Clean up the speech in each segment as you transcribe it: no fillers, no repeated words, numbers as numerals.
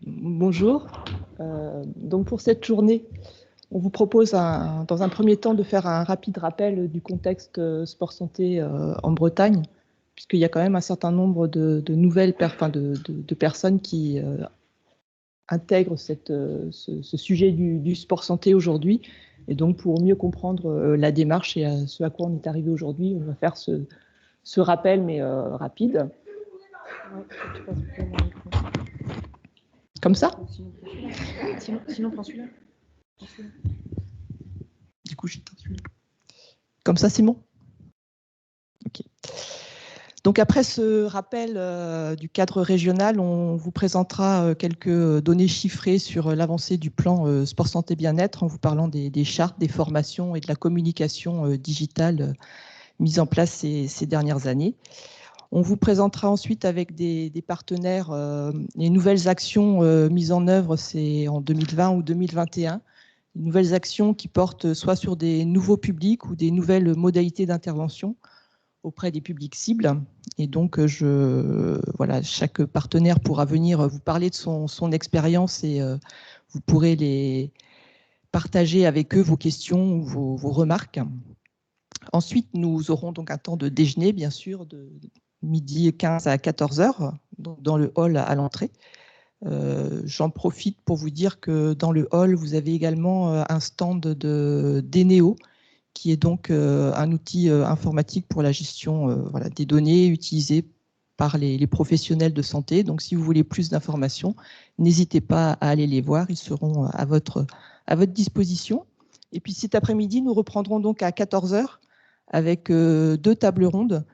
Bonjour. Donc pour cette journée, on vous propose dans un premier temps de faire un rapide rappel du contexte sport santé en Bretagne, puisqu'il y a quand même un certain nombre de nouvelles de personnes qui intègrent ce sujet du sport santé aujourd'hui. Et donc pour mieux comprendre la démarche et ce à quoi on est arrivé aujourd'hui, on va faire ce rappel, mais rapide. Comme ça ? Sinon prends celui-là. Du coup, j'éteins celui-là. Comme ça, c'est bon ? Ok. Donc après ce rappel du cadre régional, on vous présentera quelques données chiffrées sur l'avancée du plan sport santé bien-être en vous parlant des chartes, des formations et de la communication digitale mise en place ces dernières années. On vous présentera ensuite avec des partenaires les nouvelles actions mises en œuvre, c'est en 2020 ou 2021, des nouvelles actions qui portent soit sur des nouveaux publics ou des nouvelles modalités d'intervention auprès des publics cibles. Et donc, voilà, chaque partenaire pourra venir vous parler de son expérience et vous pourrez les partager avec eux vos questions ou vos remarques. Ensuite, nous aurons donc un temps de déjeuner, bien sûr, de midi 15 à 14h, dans le hall à l'entrée. J'en profite pour vous dire que dans le hall, vous avez également un stand d'Eneo, qui est donc un outil informatique pour la gestion voilà, des données utilisées par les professionnels de santé. Donc, si vous voulez plus d'informations, n'hésitez pas à aller les voir, ils seront à votre disposition. Et puis cet après-midi, nous reprendrons donc à 14h avec 2 tables rondes.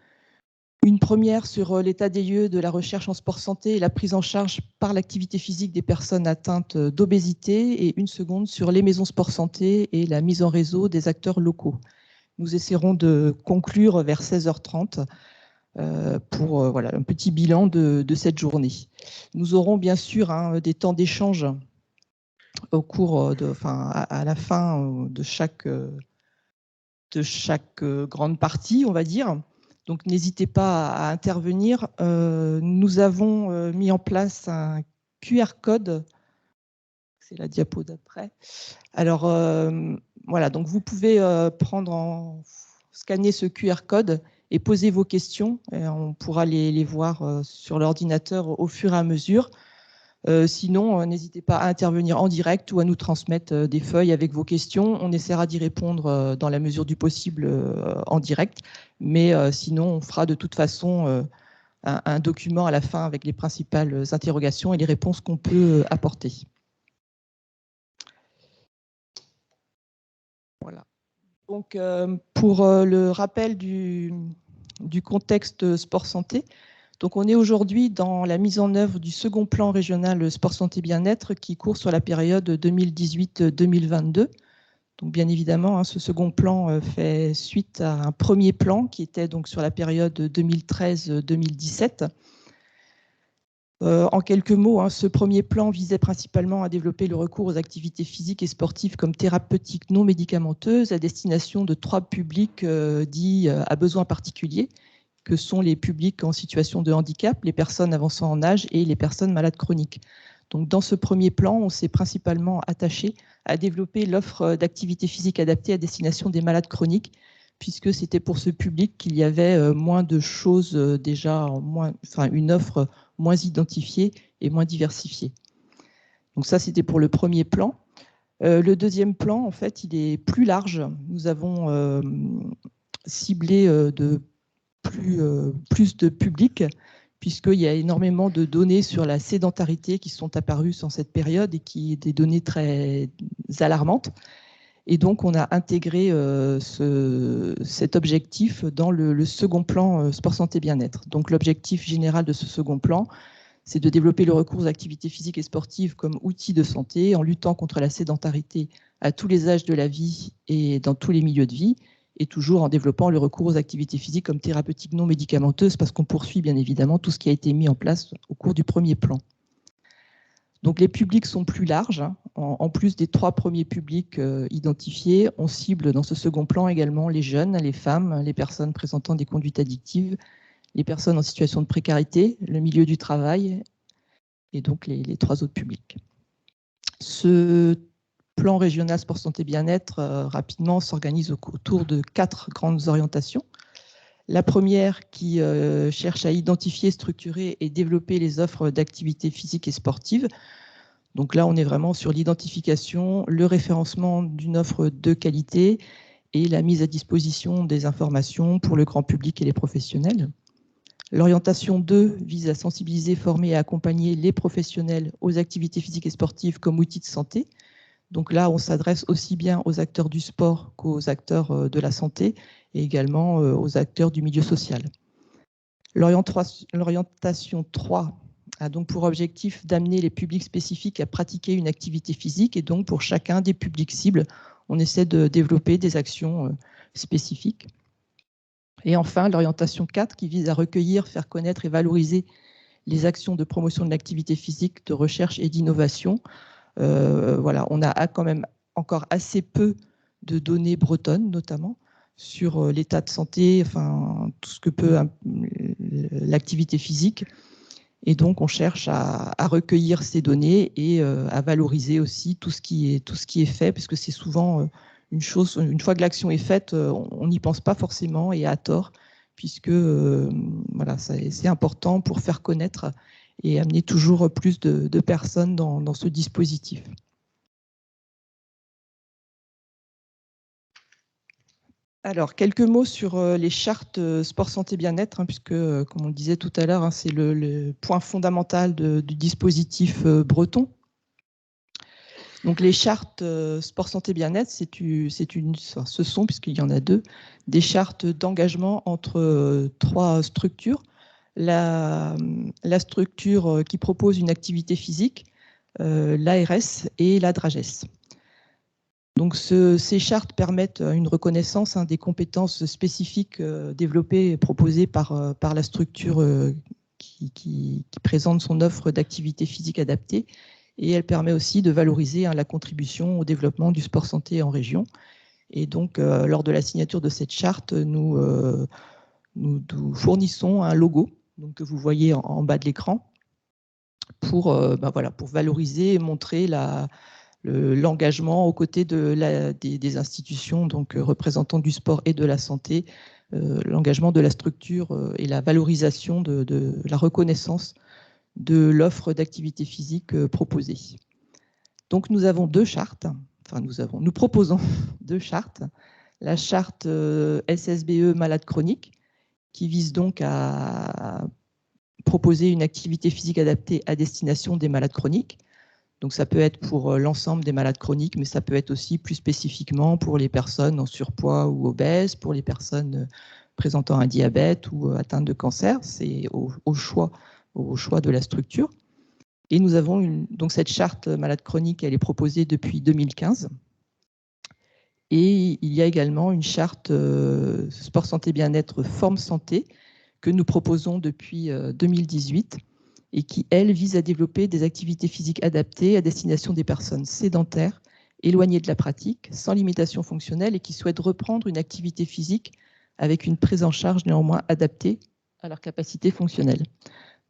Une première sur l'état des lieux de la recherche en sport santé et la prise en charge par l'activité physique des personnes atteintes d'obésité, et une seconde sur les maisons sport santé et la mise en réseau des acteurs locaux. Nous essaierons de conclure vers 16h30 pour voilà, un petit bilan de cette journée. Nous aurons bien sûr des temps d'échange au cours à la fin de chaque grande partie, on va dire. Donc, n'hésitez pas à intervenir. Nous avons mis en place un QR code. C'est la diapo d'après. Alors, voilà, donc vous pouvez scanner ce QR code et poser vos questions. Et on pourra les voir sur l'ordinateur au fur et à mesure. Sinon, n'hésitez pas à intervenir en direct ou à nous transmettre des feuilles avec vos questions. On essaiera d'y répondre dans la mesure du possible en direct. Mais sinon, on fera de toute façon un document à la fin avec les principales interrogations et les réponses qu'on peut apporter. Voilà. Donc, pour le rappel du contexte sport-santé, donc on est aujourd'hui dans la mise en œuvre du second plan régional sport santé bien-être qui court sur la période 2018-2022. Donc bien évidemment, ce second plan fait suite à un premier plan qui était donc sur la période 2013-2017. En quelques mots, ce premier plan visait principalement à développer le recours aux activités physiques et sportives comme thérapeutiques non médicamenteuses à destination de 3 publics dits à besoins particuliers, que sont les publics en situation de handicap, les personnes avançant en âge et les personnes malades chroniques. Donc, dans ce premier plan, on s'est principalement attaché à développer l'offre d'activités physiques adaptées à destination des malades chroniques, puisque c'était pour ce public qu'il y avait moins de choses déjà, une offre moins identifiée et moins diversifiée. Donc ça, c'était pour le premier plan. Le deuxième plan, en fait, il est plus large. Nous avons ciblé plus de public, puisqu'il y a énormément de données sur la sédentarité qui sont apparues dans cette période et qui sont des données très alarmantes. Et donc, on a intégré cet objectif dans le second plan sport santé bien-être. Donc, l'objectif général de ce second plan, c'est de développer le recours aux activités physiques et sportives comme outil de santé en luttant contre la sédentarité à tous les âges de la vie et dans tous les milieux de vie, et toujours en développant le recours aux activités physiques comme thérapeutiques non médicamenteuses, parce qu'on poursuit bien évidemment tout ce qui a été mis en place au cours du premier plan. Donc les publics sont plus larges. Hein. En plus des 3 premiers publics identifiés, on cible dans ce second plan également les jeunes, les femmes, les personnes présentant des conduites addictives, les personnes en situation de précarité, le milieu du travail et donc les 3 autres publics. Ce plan régional sport santé bien-être rapidement s'organise autour de 4 grandes orientations. La première qui cherche à identifier, structurer et développer les offres d'activités physiques et sportives. Donc là, on est vraiment sur l'identification, le référencement d'une offre de qualité et la mise à disposition des informations pour le grand public et les professionnels. L'orientation 2 vise à sensibiliser, former et accompagner les professionnels aux activités physiques et sportives comme outils de santé. Donc là, on s'adresse aussi bien aux acteurs du sport qu'aux acteurs de la santé et également aux acteurs du milieu social. L'orientation 3 a donc pour objectif d'amener les publics spécifiques à pratiquer une activité physique et donc pour chacun des publics cibles, on essaie de développer des actions spécifiques. Et enfin, l'orientation 4 qui vise à recueillir, faire connaître et valoriser les actions de promotion de l'activité physique, de recherche et d'innovation. Voilà, on a quand même encore assez peu de données bretonnes, notamment, sur l'état de santé, enfin, tout ce que peut l'activité physique. Et donc, on cherche à recueillir ces données et à valoriser aussi tout ce qui est fait, parce que c'est souvent une chose, une fois que l'action est faite, on n'y pense pas forcément et à tort, puisque voilà, c'est important pour faire connaître et amener toujours plus de personnes dans ce dispositif. Alors, quelques mots sur les chartes sport santé bien-être, hein, puisque, comme on le disait tout à l'heure, hein, c'est le point fondamental du dispositif breton. Donc, les chartes sport santé bien-être, ce sont, puisqu'il y en a 2, des chartes d'engagement entre 3 structures. La structure qui propose une activité physique, l'ARS et la DRAGES. Donc ces chartes permettent une reconnaissance des compétences spécifiques développées et proposées par la structure qui présente son offre d'activité physique adaptée, et elle permet aussi de valoriser la contribution au développement du sport santé en région. Et donc lors de la signature de cette charte, nous fournissons un logo donc, que vous voyez en bas de l'écran pour valoriser et montrer l'engagement aux côtés des institutions donc représentants du sport et de la santé, l'engagement de la structure et la valorisation de la reconnaissance de l'offre d'activité physique proposée. Donc nous avons 2 chartes, enfin nous proposons 2 chartes. La charte SSBE malade chronique qui vise donc à proposer une activité physique adaptée à destination des malades chroniques. Donc ça peut être pour l'ensemble des malades chroniques, mais ça peut être aussi plus spécifiquement pour les personnes en surpoids ou obèses, pour les personnes présentant un diabète ou atteintes de cancer. C'est au choix de la structure. Et nous avons donc cette charte malade chronique, elle est proposée depuis 2015. Et il y a également une charte sport santé bien-être forme santé que nous proposons depuis 2018. Et qui, elle, vise à développer des activités physiques adaptées à destination des personnes sédentaires, éloignées de la pratique, sans limitation fonctionnelle et qui souhaitent reprendre une activité physique avec une prise en charge néanmoins adaptée à leur capacité fonctionnelle.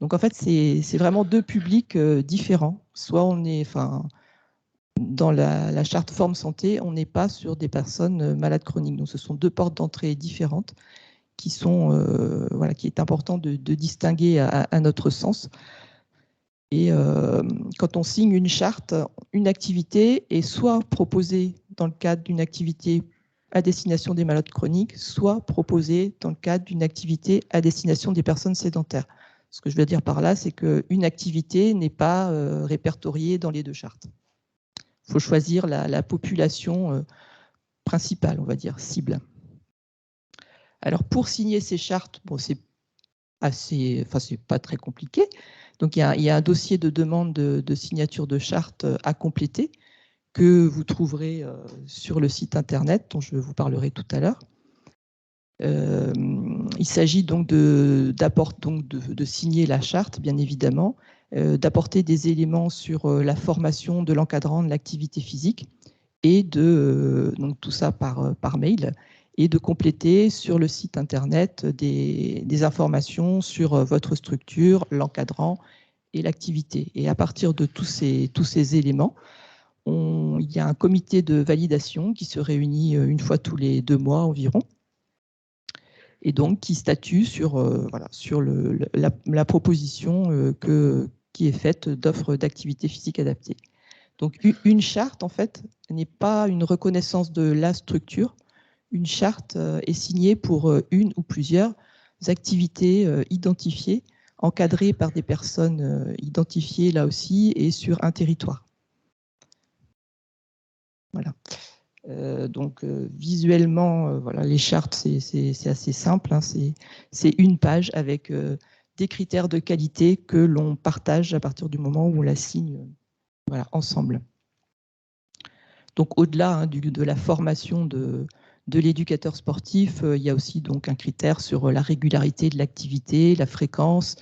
Donc en fait, c'est vraiment 2 publics différents. Soit on est, dans la charte forme santé, on n'est pas sur des personnes malades chroniques. Donc ce sont 2 portes d'entrée différentes qui est important de distinguer à notre sens. Et quand on signe une charte, une activité est soit proposée dans le cadre d'une activité à destination des malades chroniques, soit proposée dans le cadre d'une activité à destination des personnes sédentaires. Ce que je veux dire par là, c'est qu'une activité n'est pas répertoriée dans les 2 chartes. Il faut choisir la population principale, on va dire, cible. Alors, pour signer ces chartes, bon, c'est pas très compliqué. Donc, il y a un dossier de demande de signature de charte à compléter que vous trouverez sur le site internet dont je vous parlerai tout à l'heure. Il s'agit donc de signer la charte, bien évidemment. d'apporter des éléments sur la formation de l'encadrant de l'activité physique et donc tout ça par mail, et de compléter sur le site internet des informations sur votre structure, l'encadrant et l'activité. Et à partir de tous ces éléments, il y a un comité de validation qui se réunit une fois tous les 2 mois environ, et donc qui statue sur la proposition qui est faite d'offres d'activité physique adaptée. Donc une charte, en fait, n'est pas une reconnaissance de la structure. Une charte est signée pour une ou plusieurs activités identifiées, encadrées par des personnes identifiées là aussi et sur un territoire. Voilà. Donc visuellement, voilà, les chartes, c'est assez simple, hein, c'est une page avec des critères de qualité que l'on partage à partir du moment où on la signe voilà, ensemble. Donc au-delà de la formation de l'éducateur sportif, il y a aussi donc un critère sur la régularité de l'activité, la fréquence,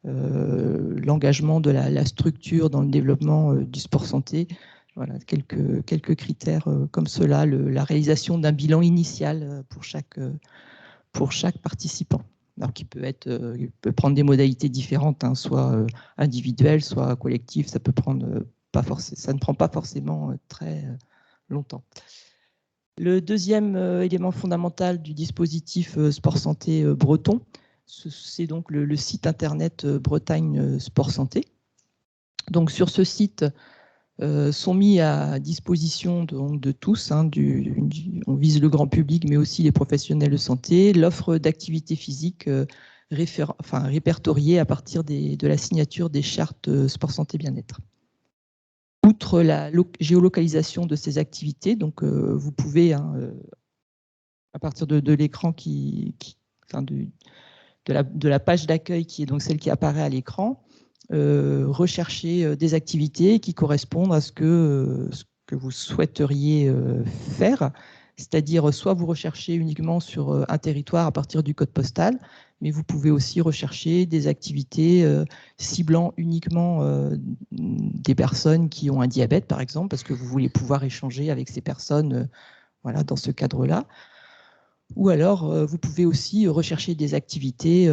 l'engagement de la structure dans le développement du sport santé. Voilà, quelques critères comme cela, la réalisation d'un bilan initial pour chaque participant. Alors il peut prendre des modalités différentes, hein, soit individuelles, soit collectives, ça ne prend pas forcément très longtemps. Le deuxième élément fondamental du dispositif Sport Santé breton, c'est donc le site internet Bretagne Sport Santé. Donc sur ce site sont mis à disposition de tous, hein, on vise le grand public mais aussi les professionnels de santé, l'offre d'activité physique répertoriée à partir de la signature des chartes Sport Santé Bien-être. Outre la géolocalisation de ces activités, donc vous pouvez, hein, à partir de l'écran de la page d'accueil qui est donc celle qui apparaît à l'écran, rechercher des activités qui correspondent à ce que vous souhaiteriez faire, c'est-à-dire soit vous recherchez uniquement sur un territoire à partir du code postal, mais vous pouvez aussi rechercher des activités ciblant uniquement des personnes qui ont un diabète, par exemple, parce que vous voulez pouvoir échanger avec ces personnes voilà, dans ce cadre-là. Ou alors, vous pouvez aussi rechercher des activités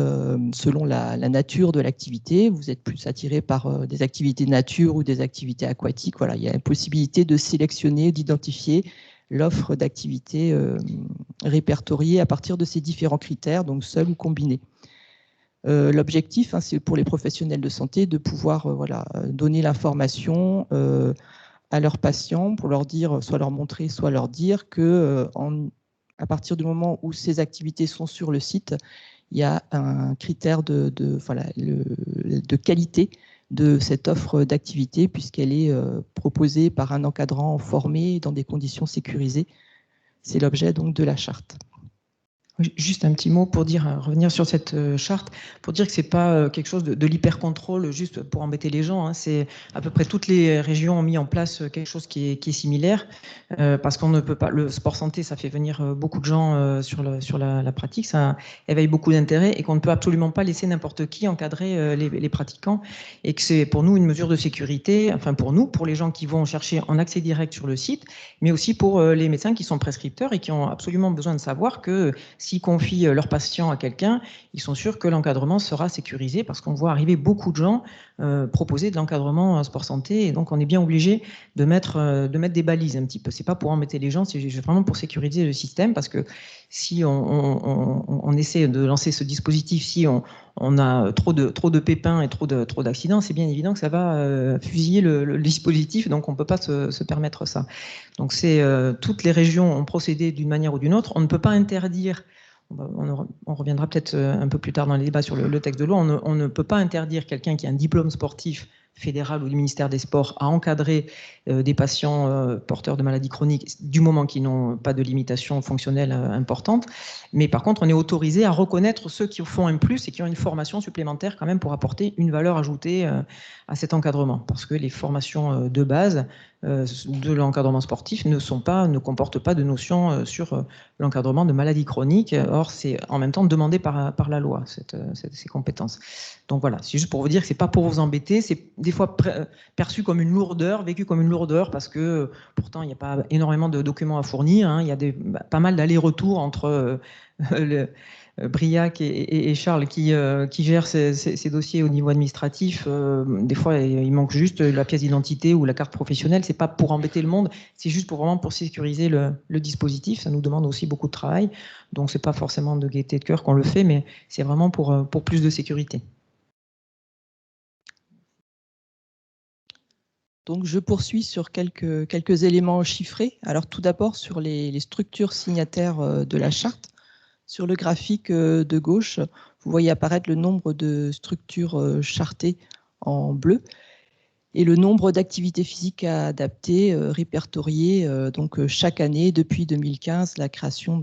selon la nature de l'activité. Vous êtes plus attiré par des activités nature ou des activités aquatiques. Voilà, il y a la possibilité de sélectionner, d'identifier l'offre d'activités répertoriée à partir de ces différents critères, donc seuls ou combinés. L'objectif, hein, c'est pour les professionnels de santé de pouvoir donner l'information à leurs patients pour leur dire, soit leur montrer, soit leur dire que à partir du moment où ces activités sont sur le site, il y a un critère de qualité de cette offre d'activité puisqu'elle est proposée par un encadrant formé dans des conditions sécurisées. C'est l'objet donc de la charte. Juste un petit mot pour revenir sur cette charte, pour dire que c'est pas quelque chose de l'hyper-contrôle juste pour embêter les gens. Hein. C'est à peu près toutes les régions ont mis en place quelque chose qui est similaire, parce qu'on ne peut pas. Le sport santé, ça fait venir beaucoup de gens sur la pratique, ça éveille beaucoup d'intérêt et qu'on ne peut absolument pas laisser n'importe qui encadrer les pratiquants, et que c'est pour nous une mesure de sécurité. Enfin pour les gens qui vont chercher en accès direct sur le site, mais aussi pour les médecins qui sont prescripteurs et qui ont absolument besoin de savoir que s'ils confient leurs patients à quelqu'un, ils sont sûrs que l'encadrement sera sécurisé parce qu'on voit arriver beaucoup de gens proposer de l'encadrement sport santé, et donc on est bien obligé de mettre des balises un petit peu. C'est pas pour embêter les gens, c'est vraiment pour sécuriser le système, parce que si on essaie de lancer ce dispositif, si on a trop de pépins et trop d'accidents, c'est bien évident que ça va fusiller le dispositif, donc on ne peut pas se permettre ça. Donc toutes les régions ont procédé d'une manière ou d'une autre. On ne peut pas interdire, on reviendra peut-être un peu plus tard dans les débats sur le texte de loi, on ne peut pas interdire quelqu'un qui a un diplôme sportif fédéral ou du ministère des Sports à encadrer des patients porteurs de maladies chroniques du moment qu'ils n'ont pas de limitation fonctionnelle importante. Mais par contre, on est autorisé à reconnaître ceux qui font un plus et qui ont une formation supplémentaire quand même pour apporter une valeur ajoutée à cet encadrement. Parce que les formations de base de l'encadrement sportif ne comportent pas de notion sur l'encadrement de maladies chroniques. Or, c'est en même temps demandé par la loi, ces compétences. Donc voilà, c'est juste pour vous dire que ce n'est pas pour vous embêter, c'est des fois perçu comme une lourdeur, vécu comme une lourdeur, parce que pourtant, il n'y a pas énormément de documents à fournir. Hein. Il y a pas mal d'allers-retours entre Briac et Charles qui gèrent ces dossiers au niveau administratif. Des fois, il manque juste la pièce d'identité ou la carte professionnelle. C'est pas pour embêter le monde, c'est juste vraiment pour sécuriser le dispositif. Ça nous demande aussi beaucoup de travail. Donc, c'est pas forcément de gaieté de cœur qu'on le fait, mais c'est vraiment pour plus de sécurité. Donc, je poursuis sur quelques éléments chiffrés. Alors, tout d'abord, sur les structures signataires de la charte. Sur le graphique de gauche, vous voyez apparaître le nombre de structures chartées en bleu et le nombre d'activités physiques adaptées répertoriées donc chaque année depuis 2015, la création,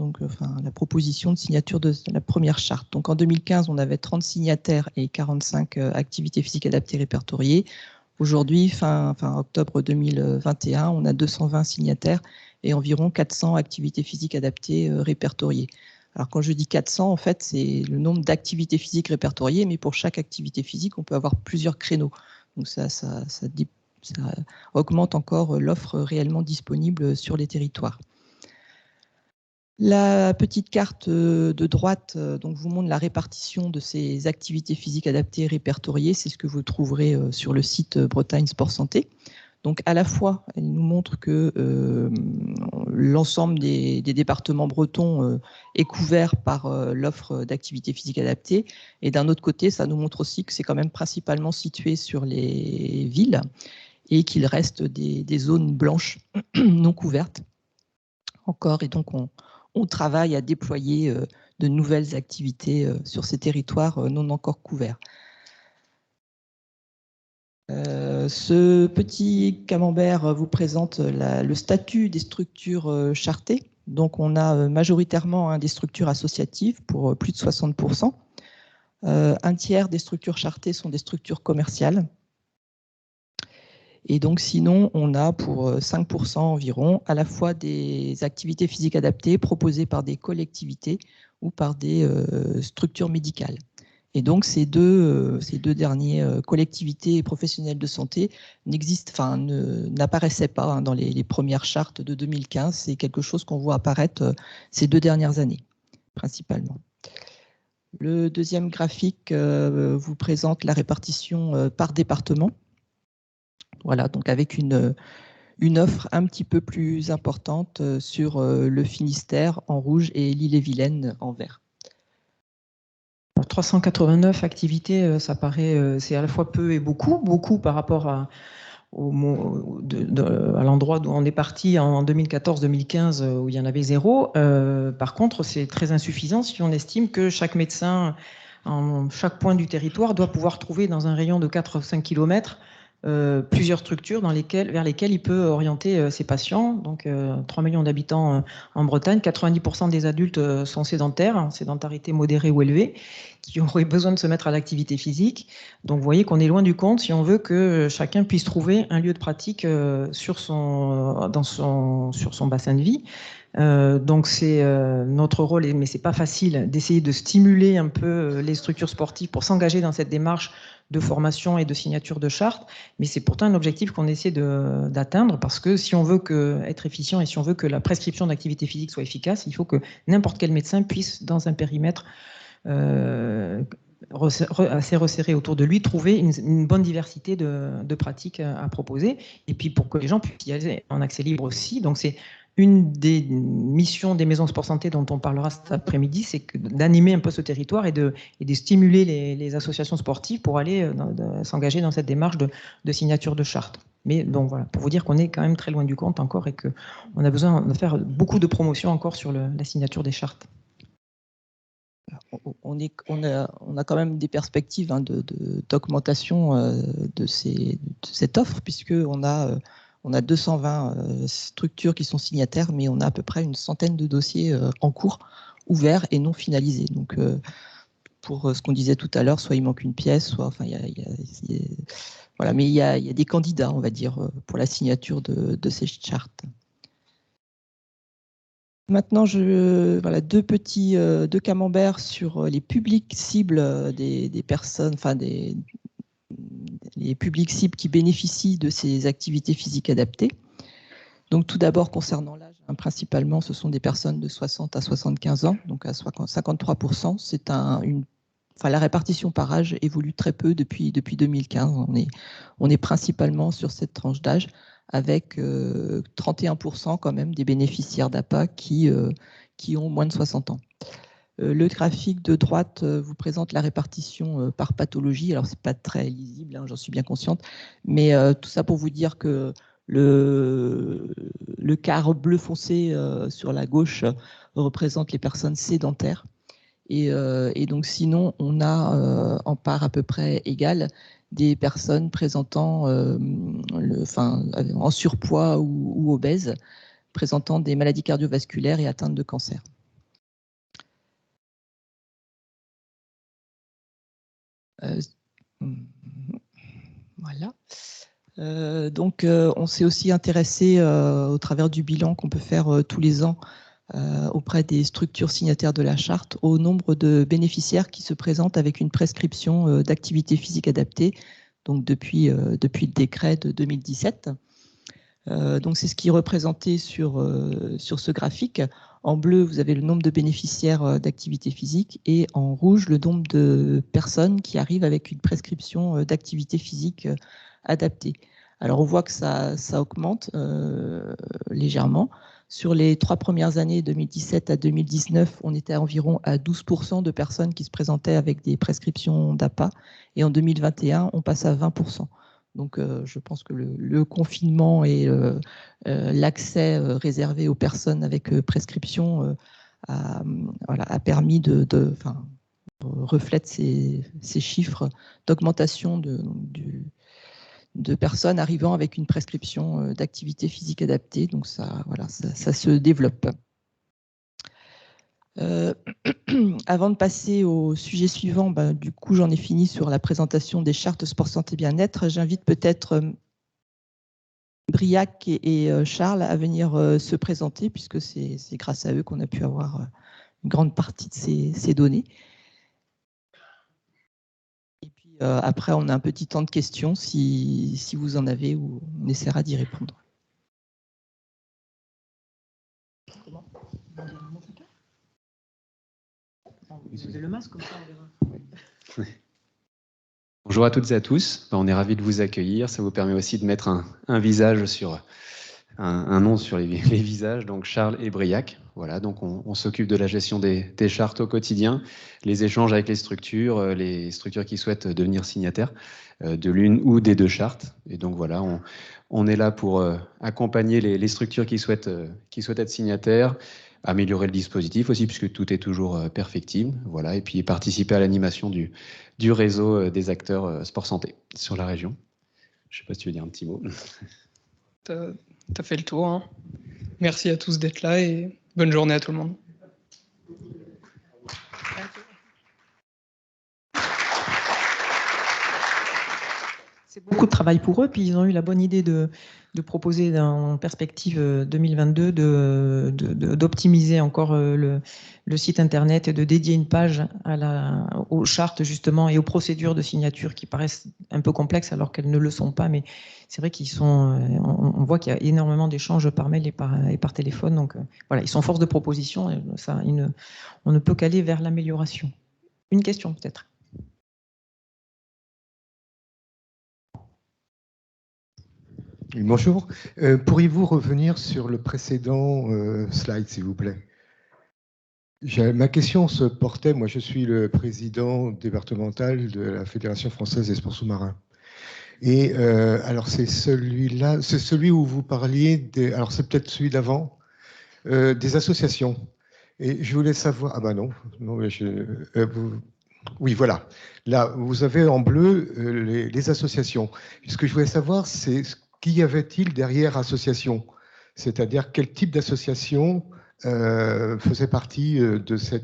la proposition de signature de la première charte. Donc en 2015, on avait 30 signataires et 45 activités physiques adaptées répertoriées. Aujourd'hui, fin octobre 2021, on a 220 signataires et environ 400 activités physiques adaptées répertoriées. Alors quand je dis 400, en fait, c'est le nombre d'activités physiques répertoriées, mais pour chaque activité physique, on peut avoir plusieurs créneaux. Donc ça augmente encore l'offre réellement disponible sur les territoires. La petite carte de droite donc, vous montre la répartition de ces activités physiques adaptées répertoriées. C'est ce que vous trouverez sur le site Bretagne Sport Santé. Donc à la fois, elle nous montre que l'ensemble des départements bretons est couvert par l'offre d'activités physiques adaptées. Et d'un autre côté, ça nous montre aussi que c'est quand même principalement situé sur les villes et qu'il reste des zones blanches non couvertes encore. Et donc, on travaille à déployer de nouvelles activités sur ces territoires non encore couverts. Ce petit camembert vous présente le statut des structures chartées. Donc, on a majoritairement des structures associatives pour plus de 60%. Un tiers des structures chartées sont des structures commerciales. Et donc, sinon, on a pour 5% environ à la fois des activités physiques adaptées proposées par des collectivités ou par des structures médicales. Et donc, ces deux dernières collectivités et professionnels de santé n'apparaissaient pas dans les premières chartes de 2015. C'est quelque chose qu'on voit apparaître ces 2 dernières années, principalement. Le deuxième graphique vous présente la répartition par département. Voilà, donc avec une offre un petit peu plus importante sur le Finistère en rouge et l'Ille-et-Vilaine en vert. 389 activités, ça paraît, c'est à la fois peu et beaucoup par rapport à l'endroit d'où on est parti en 2014-2015 où il y en avait 0. Par contre, c'est très insuffisant si on estime que chaque médecin en chaque point du territoire doit pouvoir trouver dans un rayon de 4 ou 5 km plusieurs structures vers lesquelles il peut orienter ses patients. Donc 3 millions d'habitants en Bretagne, 90% des adultes sont sédentaires, en sédentarité modérée ou élevée, qui auraient besoin de se mettre à l'activité physique. Donc vous voyez qu'on est loin du compte si on veut que chacun puisse trouver un lieu de pratique sur son bassin de vie. Donc c'est notre rôle, mais c'est pas facile d'essayer de stimuler un peu les structures sportives pour s'engager dans cette démarche de formation et de signature de charte, mais c'est pourtant un objectif qu'on essaie d'atteindre parce que si on veut être efficient et si on veut que la prescription d'activité physique soit efficace, il faut que n'importe quel médecin puisse, dans un périmètre assez resserré autour de lui, trouver une bonne diversité de pratiques à proposer, et puis pour que les gens puissent y aller en accès libre aussi. Donc c'est une des missions des maisons sport santé dont on parlera cet après-midi, c'est d'animer un peu ce territoire et de stimuler les associations sportives pour aller s'engager dans cette démarche de signature de charte. Mais donc voilà, pour vous dire qu'on est quand même très loin du compte encore et qu'on a besoin de faire beaucoup de promotion encore sur la signature des chartes. on a quand même des perspectives hein, d'augmentation de cette offre, puisqu'on a 220 structures qui sont signataires, mais on a à peu près une centaine de dossiers en cours, ouverts et non finalisés. Donc, pour ce qu'on disait tout à l'heure, soit il manque une pièce, soit, enfin, voilà, mais il y a des candidats, on va dire, pour la signature de ces chartes. Maintenant, voilà, deux camemberts sur les publics cibles des personnes, enfin les publics cibles qui bénéficient de ces activités physiques adaptées. Donc tout d'abord, concernant l'âge, hein, principalement, ce sont des personnes de 60 à 75 ans, donc à 53%. C'est la répartition par âge évolue très peu depuis 2015. On est principalement sur cette tranche d'âge, avec 31% quand même des bénéficiaires d'APA qui ont moins de 60 ans. Le graphique de droite vous présente la répartition par pathologie. Alors, ce n'est pas très lisible, hein, j'en suis bien consciente, mais tout ça pour vous dire que le quart bleu foncé sur la gauche représente les personnes sédentaires. Et donc, sinon, on a en part à peu près égale des personnes présentant, en surpoids ou obèses, présentant des maladies cardiovasculaires et atteintes de cancer. Voilà. Donc, on s'est aussi intéressé au travers du bilan qu'on peut faire tous les ans auprès des structures signataires de la charte au nombre de bénéficiaires qui se présentent avec une prescription d'activité physique adaptée, donc depuis le décret de 2017. Donc c'est ce qui est représenté sur ce graphique. En bleu, vous avez le nombre de bénéficiaires d'activité physique et en rouge, le nombre de personnes qui arrivent avec une prescription d'activité physique adaptée. Alors on voit que ça augmente légèrement. Sur les 3 premières années, 2017 à 2019, on était environ à 12% de personnes qui se présentaient avec des prescriptions d'APA. Et en 2021, on passe à 20%. Donc, je pense que le confinement et l'accès réservé aux personnes avec prescription a permis reflète ces chiffres d'augmentation de personnes arrivant avec une prescription d'activité physique adaptée. Donc, ça se développe. Avant de passer au sujet suivant, du coup, j'en ai fini sur la présentation des chartes sport santé bien-être. J'invite peut-être Briac et Charles à venir se présenter, puisque c'est grâce à eux qu'on a pu avoir une grande partie de ces données. Et puis après, on a un petit temps de questions si vous en avez, ou on essaiera d'y répondre. Comment ? Vous avez le masque comme ça, on verra. Bonjour à toutes et à tous, on est ravis de vous accueillir. Ça vous permet aussi de mettre un visage sur un nom sur les visages, donc Charles et Briac. Voilà, donc on s'occupe de la gestion des chartes au quotidien, les échanges avec les structures qui souhaitent devenir signataires de l'une ou des deux chartes. Et donc voilà, on est là pour accompagner les structures qui souhaitent être signataires, améliorer le dispositif aussi, puisque tout est toujours perfectible, voilà, et puis participer à l'animation du réseau des acteurs sport santé sur la région. Je ne sais pas si tu veux dire un petit mot. T'as fait le tour. Hein. Merci à tous d'être là et bonne journée à tout le monde. C'est beaucoup de travail pour eux, puis ils ont eu la bonne idée de proposer en perspective 2022 d'optimiser encore le site internet et de dédier une page aux chartes justement et aux procédures de signature qui paraissent un peu complexes alors qu'elles ne le sont pas, mais c'est vrai on voit qu'il y a énormément d'échanges par mail et par téléphone, donc voilà, ils sont force de proposition, et ça, on ne peut qu'aller vers l'amélioration. Une question peut-être. Bonjour. Pourriez-vous revenir sur le précédent slide, s'il vous plaît? Ma question se portait, moi je suis le président départemental de la Fédération française des sports sous-marins. Et alors c'est celui-là, c'est celui où vous parliez, alors c'est peut-être celui d'avant, des associations. Et je voulais savoir, ah ben non, mais oui, voilà. Là, vous avez en bleu les associations. Ce que je voulais savoir, c'est qu'y avait-il derrière association? C'est-à-dire quel type d'association faisait partie de ce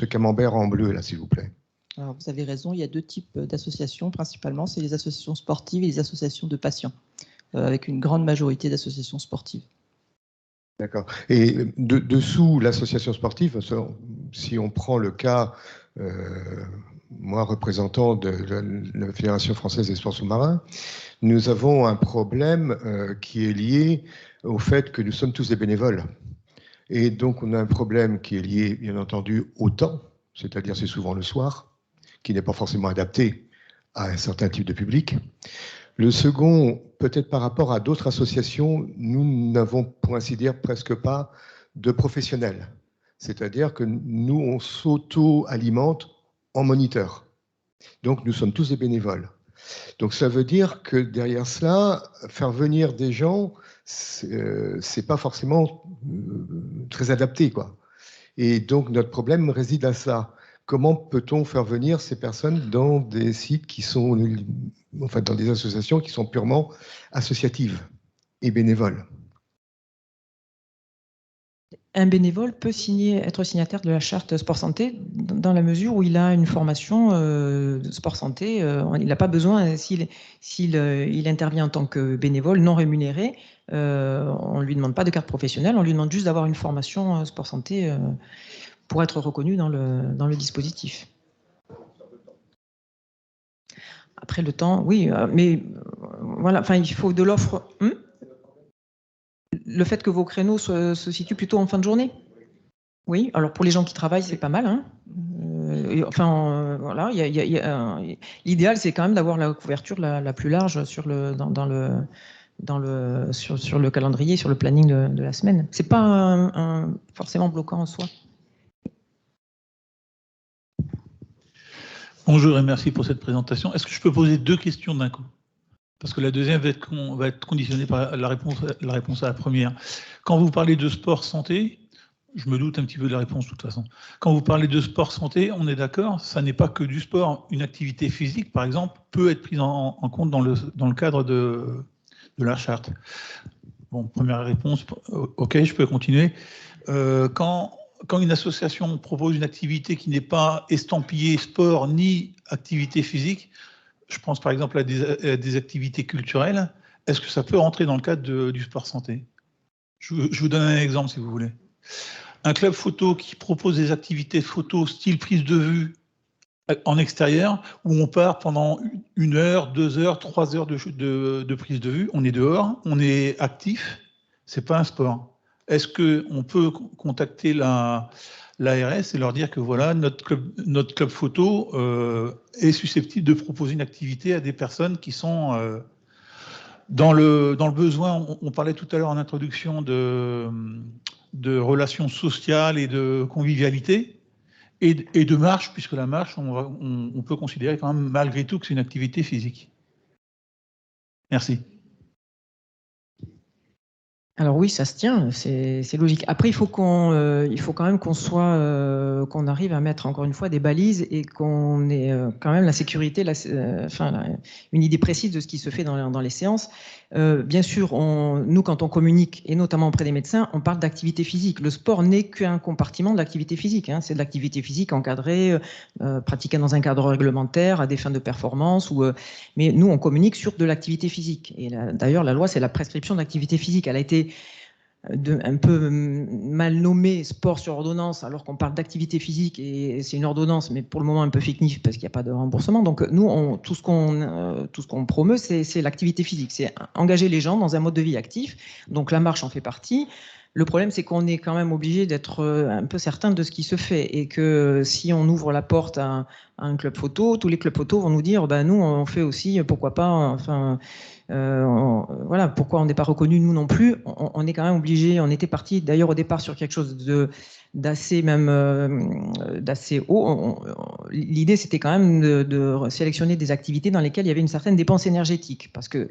camembert en bleu, là, s'il vous plaît? Alors, vous avez raison, il y a deux types d'associations principalement, c'est les associations sportives et les associations de patients, avec une grande majorité d'associations sportives. D'accord. Et dessous l'association sportive, si on prend le cas, moi représentant de la Fédération française des sports sous-marins, nous avons un problème qui est lié au fait que nous sommes tous des bénévoles. Et donc on a un problème qui est lié, bien entendu, au temps, c'est-à-dire c'est souvent le soir, qui n'est pas forcément adapté à un certain type de public. Le second, peut-être par rapport à d'autres associations, nous n'avons, pour ainsi dire, presque pas de professionnels. C'est-à-dire que nous, on s'auto-alimente en moniteur. Donc, nous sommes tous des bénévoles. Donc, ça veut dire que derrière cela, faire venir des gens, c'est pas forcément très adapté, quoi. Et donc, notre problème réside à ça. Comment peut-on faire venir ces personnes dans des sites qui sont, enfin, dans des associations qui sont purement associatives et bénévoles? Un bénévole peut être signataire de la charte sport santé dans la mesure où il a une formation de sport santé. Il n'a pas besoin, s'il intervient en tant que bénévole non rémunéré, on ne lui demande pas de carte professionnelle, on lui demande juste d'avoir une formation sport santé pour être reconnu dans le dispositif. Après le temps, oui, mais voilà, enfin, il faut de l'offre. Le fait que vos créneaux se situent plutôt en fin de journée? Oui, alors pour les gens qui travaillent, c'est pas mal. Hein. Voilà, l'idéal, c'est quand même d'avoir la couverture la plus large sur le calendrier, sur le planning de la semaine. C'est pas forcément bloquant en soi. Bonjour et merci pour cette présentation. Est-ce que je peux poser deux questions d'un coup? Parce que la deuxième va être conditionnée par la réponse à la première. Quand vous parlez de sport santé, je me doute un petit peu de la réponse de toute façon. Quand vous parlez de sport santé, on est d'accord, ça n'est pas que du sport. Une activité physique, par exemple, peut être prise en compte dans le cadre de la charte. Bon, première réponse, ok, je peux continuer. Quand une association propose une activité qui n'est pas estampillée sport ni activité physique, je pense par exemple à des activités culturelles, est-ce que ça peut rentrer dans le cadre du sport santé? Je vous donne un exemple si vous voulez. Un club photo qui propose des activités photo style prise de vue en extérieur, où on part pendant 1 heure, 2 heures, 3 heures de prise de vue, on est dehors, on est actif, c'est pas un sport. Est-ce qu'on peut contacter l'ARS et leur dire que voilà, notre club photo est susceptible de proposer une activité à des personnes qui sont dans le besoin? On parlait tout à l'heure en introduction de relations sociales et de convivialité et de marche, puisque la marche, on peut considérer quand même malgré tout que c'est une activité physique. Merci. Alors oui, ça se tient, c'est logique. Après, il faut quand même qu'on arrive à mettre encore une fois des balises et qu'on ait quand même la sécurité, une idée précise de ce qui se fait dans les séances. Bien sûr, nous, quand on communique, et notamment auprès des médecins, on parle d'activité physique. Le sport n'est qu'un compartiment de l'activité physique. Hein. C'est de l'activité physique encadrée, pratiquée dans un cadre réglementaire, à des fins de performance. Mais nous, on communique sur de l'activité physique. Et d'ailleurs, la loi, c'est la prescription de l'activité physique. Elle a été un peu mal nommé sport sur ordonnance, alors qu'on parle d'activité physique et c'est une ordonnance, mais pour le moment un peu fictif parce qu'il n'y a pas de remboursement. Donc nous, tout ce qu'on promeut, c'est l'activité physique, c'est engager les gens dans un mode de vie actif. Donc la marche en fait partie. Le problème, c'est qu'on est quand même obligé d'être un peu certain de ce qui se fait et que si on ouvre la porte à un club photo, tous les clubs photo vont nous dire, nous, on fait aussi, pourquoi pas, voilà, pourquoi on n'est pas reconnu, nous non plus. On est quand même obligé, on était parti d'ailleurs au départ sur quelque chose d'assez haut. L'idée, c'était quand même de sélectionner des activités dans lesquelles il y avait une certaine dépense énergétique, parce que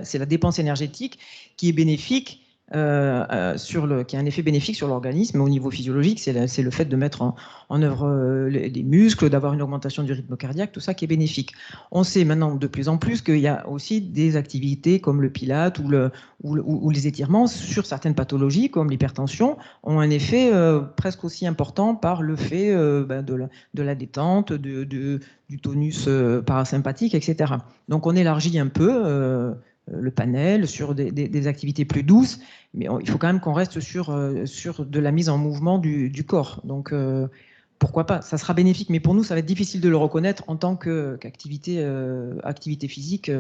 c'est la dépense énergétique qui est bénéfique qui a un effet bénéfique sur l'organisme. Au niveau physiologique, c'est le fait de mettre en œuvre les muscles, d'avoir une augmentation du rythme cardiaque, tout ça qui est bénéfique. On sait maintenant de plus en plus qu'il y a aussi des activités comme le pilate ou les étirements sur certaines pathologies comme l'hypertension ont un effet presque aussi important par le fait de la détente, du tonus parasympathique, etc. Donc on élargit un peu le panel sur des activités plus douces, mais il faut quand même qu'on reste sur de la mise en mouvement du corps. Donc pourquoi pas, ça sera bénéfique, mais pour nous ça va être difficile de le reconnaître en tant qu'activité activité physique.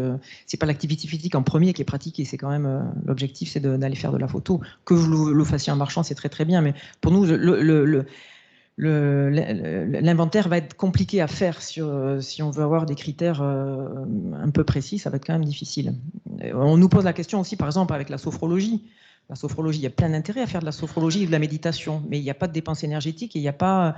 C'est pas l'activité physique en premier qui est pratiquée, c'est quand même l'objectif, c'est d'aller faire de la photo. Que vous le fassiez en marchant, c'est très très bien, mais pour nous l'inventaire va être compliqué à faire si on veut avoir des critères un peu précis, ça va être quand même difficile. On nous pose la question aussi, par exemple, avec la sophrologie. La sophrologie, il y a plein d'intérêt à faire de la sophrologie et de la méditation, mais il n'y a pas de dépense énergétique et il n'y a pas.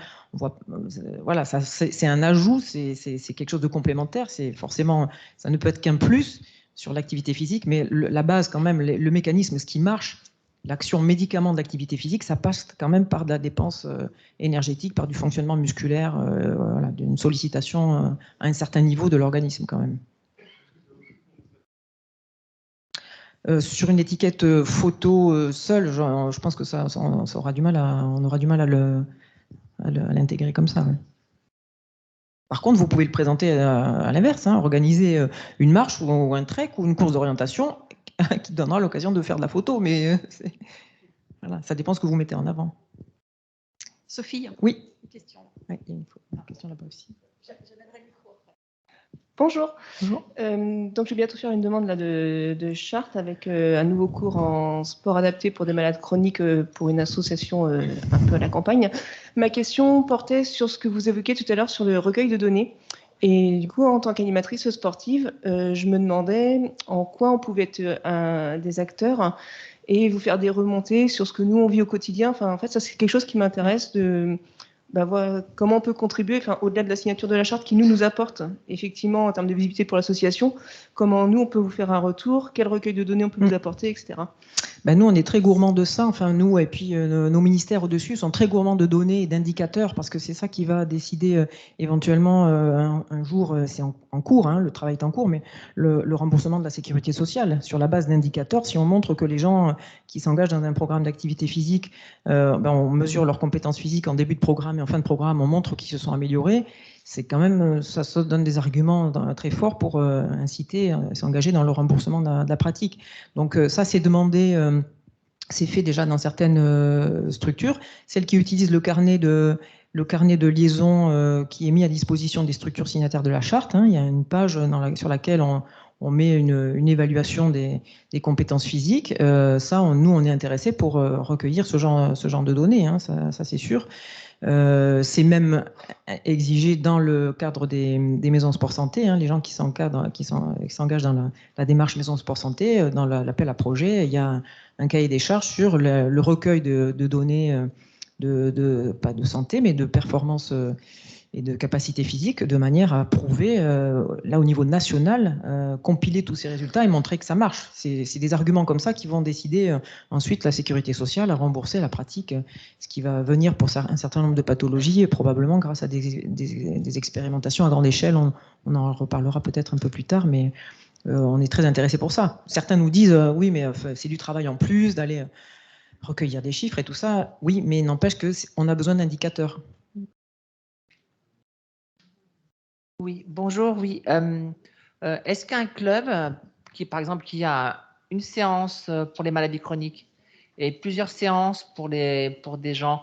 Voilà, c'est un ajout, c'est quelque chose de complémentaire. C'est forcément, ça ne peut être qu'un plus sur l'activité physique, mais la base, quand même, le mécanisme, ce qui marche, l'action médicament d'activité physique, ça passe quand même par de la dépense énergétique, par du fonctionnement musculaire, voilà, d'une sollicitation à un certain niveau de l'organisme quand même. Sur une étiquette photo seule, je pense que ça aura du mal on aura du mal à l'intégrer comme ça. Ouais. Par contre, vous pouvez le présenter à l'inverse, hein, organiser une marche ou un trek ou une course d'orientation qui donnera l'occasion de faire de la photo, mais voilà, ça dépend de ce que vous mettez en avant. Sophie, oui. Une question. Oui, il y a une question là-bas aussi. J'amènerai le micro après. Bonjour. Bonjour. Donc je vais bientôt faire une demande là, de charte avec un nouveau cours en sport adapté pour des malades chroniques pour une association un peu à la campagne. Ma question portait sur ce que vous évoquiez tout à l'heure sur le recueil de données. Et du coup, en tant qu'animatrice sportive, je me demandais en quoi on pouvait être des acteurs et vous faire des remontées sur ce que nous, on vit au quotidien. Enfin, en fait, ça, c'est quelque chose qui m'intéresse de voir comment on peut contribuer, au-delà de la signature de la charte qui nous apporte, effectivement, en termes de visibilité pour l'association, comment nous, on peut vous faire un retour, quel recueil de données on peut vous apporter, etc. Nous, on est très gourmands de ça, enfin nous, et puis nos ministères au-dessus sont très gourmands de données et d'indicateurs, parce que c'est ça qui va décider éventuellement un jour, c'est en cours, hein, le travail est en cours, mais le remboursement de la sécurité sociale, sur la base d'indicateurs. Si on montre que les gens qui s'engagent dans un programme d'activité physique, on mesure leurs compétences physiques en début de programme et en fin de programme, on montre qu'ils se sont améliorés, c'est quand même, ça donne des arguments très forts pour inciter à s'engager dans le remboursement de la pratique. Donc ça, c'est demandé, c'est fait déjà dans certaines structures. Celles qui utilisent le carnet de liaison qui est mis à disposition des structures signataires de la charte, hein, il y a une page sur laquelle on met une évaluation des compétences physiques. Ça, nous, on est intéressés pour recueillir ce genre de données, hein, ça c'est sûr. C'est même exigé dans le cadre des maisons sport santé, hein, les gens qui s'engagent dans la démarche maison sport santé, dans l'appel à projet, il y a un cahier des charges sur le recueil de données pas de santé, mais de performance et de capacité physique, de manière à prouver, là au niveau national, compiler tous ces résultats et montrer que ça marche. C'est des arguments comme ça qui vont décider ensuite la sécurité sociale à rembourser la pratique, ce qui va venir pour un certain nombre de pathologies, et probablement grâce à des expérimentations à grande échelle. On en reparlera peut-être un peu plus tard, mais on est très intéressés pour ça. Certains nous disent oui, mais c'est du travail en plus d'aller recueillir des chiffres et tout ça. Oui, mais n'empêche qu'on a besoin d'indicateurs. Oui, bonjour, oui. Est-ce qu'un club par exemple, qui a une séance pour les maladies chroniques et plusieurs séances pour des gens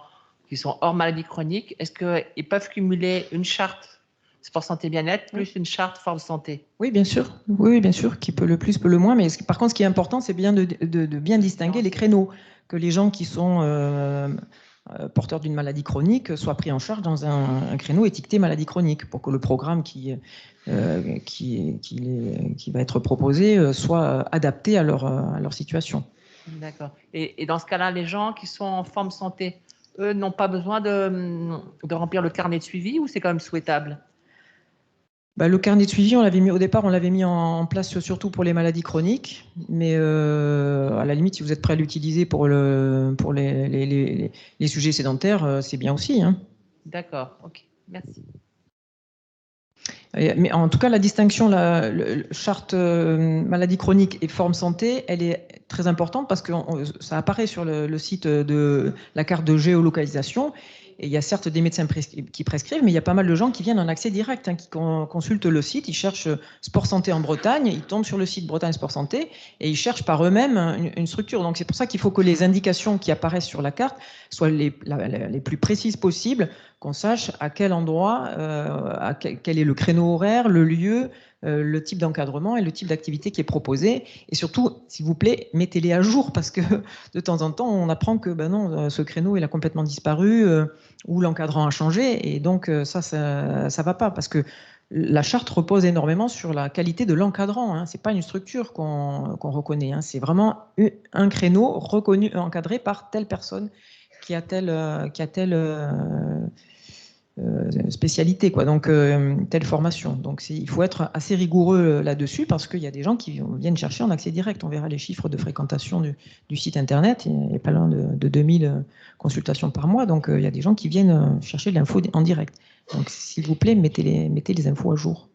qui sont hors maladies chroniques, est-ce qu'ils peuvent cumuler une charte sport santé bien-être plus une charte forme santé? Oui, bien sûr. Oui, bien sûr. Qui peut le plus, peut le moins. Mais par contre, ce qui est important, c'est bien de bien distinguer les créneaux. Que les gens qui sont porteurs d'une maladie chronique soient pris en charge dans un créneau étiqueté maladie chronique, pour que le programme qui va être proposé soit adapté à leur situation. D'accord. Et dans ce cas-là, les gens qui sont en forme santé, eux, n'ont pas besoin de remplir le carnet de suivi, ou c'est quand même souhaitable? Le carnet de suivi, au départ, on l'avait mis en place surtout pour les maladies chroniques, mais à la limite, si vous êtes prêt à l'utiliser pour les sujets sédentaires, c'est bien aussi. Hein. D'accord, ok, merci. Mais en tout cas, la distinction, la charte maladie chronique et forme santé, elle est très importante parce que ça apparaît sur le site de la carte de géolocalisation. Et il y a certes des médecins qui prescrivent, mais il y a pas mal de gens qui viennent en accès direct, qui consultent le site, ils cherchent Sport Santé en Bretagne, ils tombent sur le site Bretagne Sport Santé et ils cherchent par eux-mêmes une structure. Donc c'est pour ça qu'il faut que les indications qui apparaissent sur la carte soient les plus précises possibles, qu'on sache à quel endroit, quel est le créneau horaire, le lieu, le type d'encadrement et le type d'activité qui est proposé. Et surtout, s'il vous plaît, mettez-les à jour parce que de temps en temps, on apprend que non, ce créneau, il a complètement disparu ou l'encadrant a changé. Et donc, ça va pas parce que la charte repose énormément sur la qualité de l'encadrant. Hein. Ce n'est pas une structure qu'on reconnaît. Hein. C'est vraiment un créneau reconnu, encadré par telle personne qui a telle spécialité, quoi. Donc telle formation. Donc il faut être assez rigoureux là-dessus parce qu'il y a des gens qui viennent chercher en accès direct. On verra les chiffres de fréquentation du site internet. Il y a pas loin de 2000 consultations par mois. Donc il y a des gens qui viennent chercher de l'info en direct. Donc s'il vous plaît, mettez les infos à jour.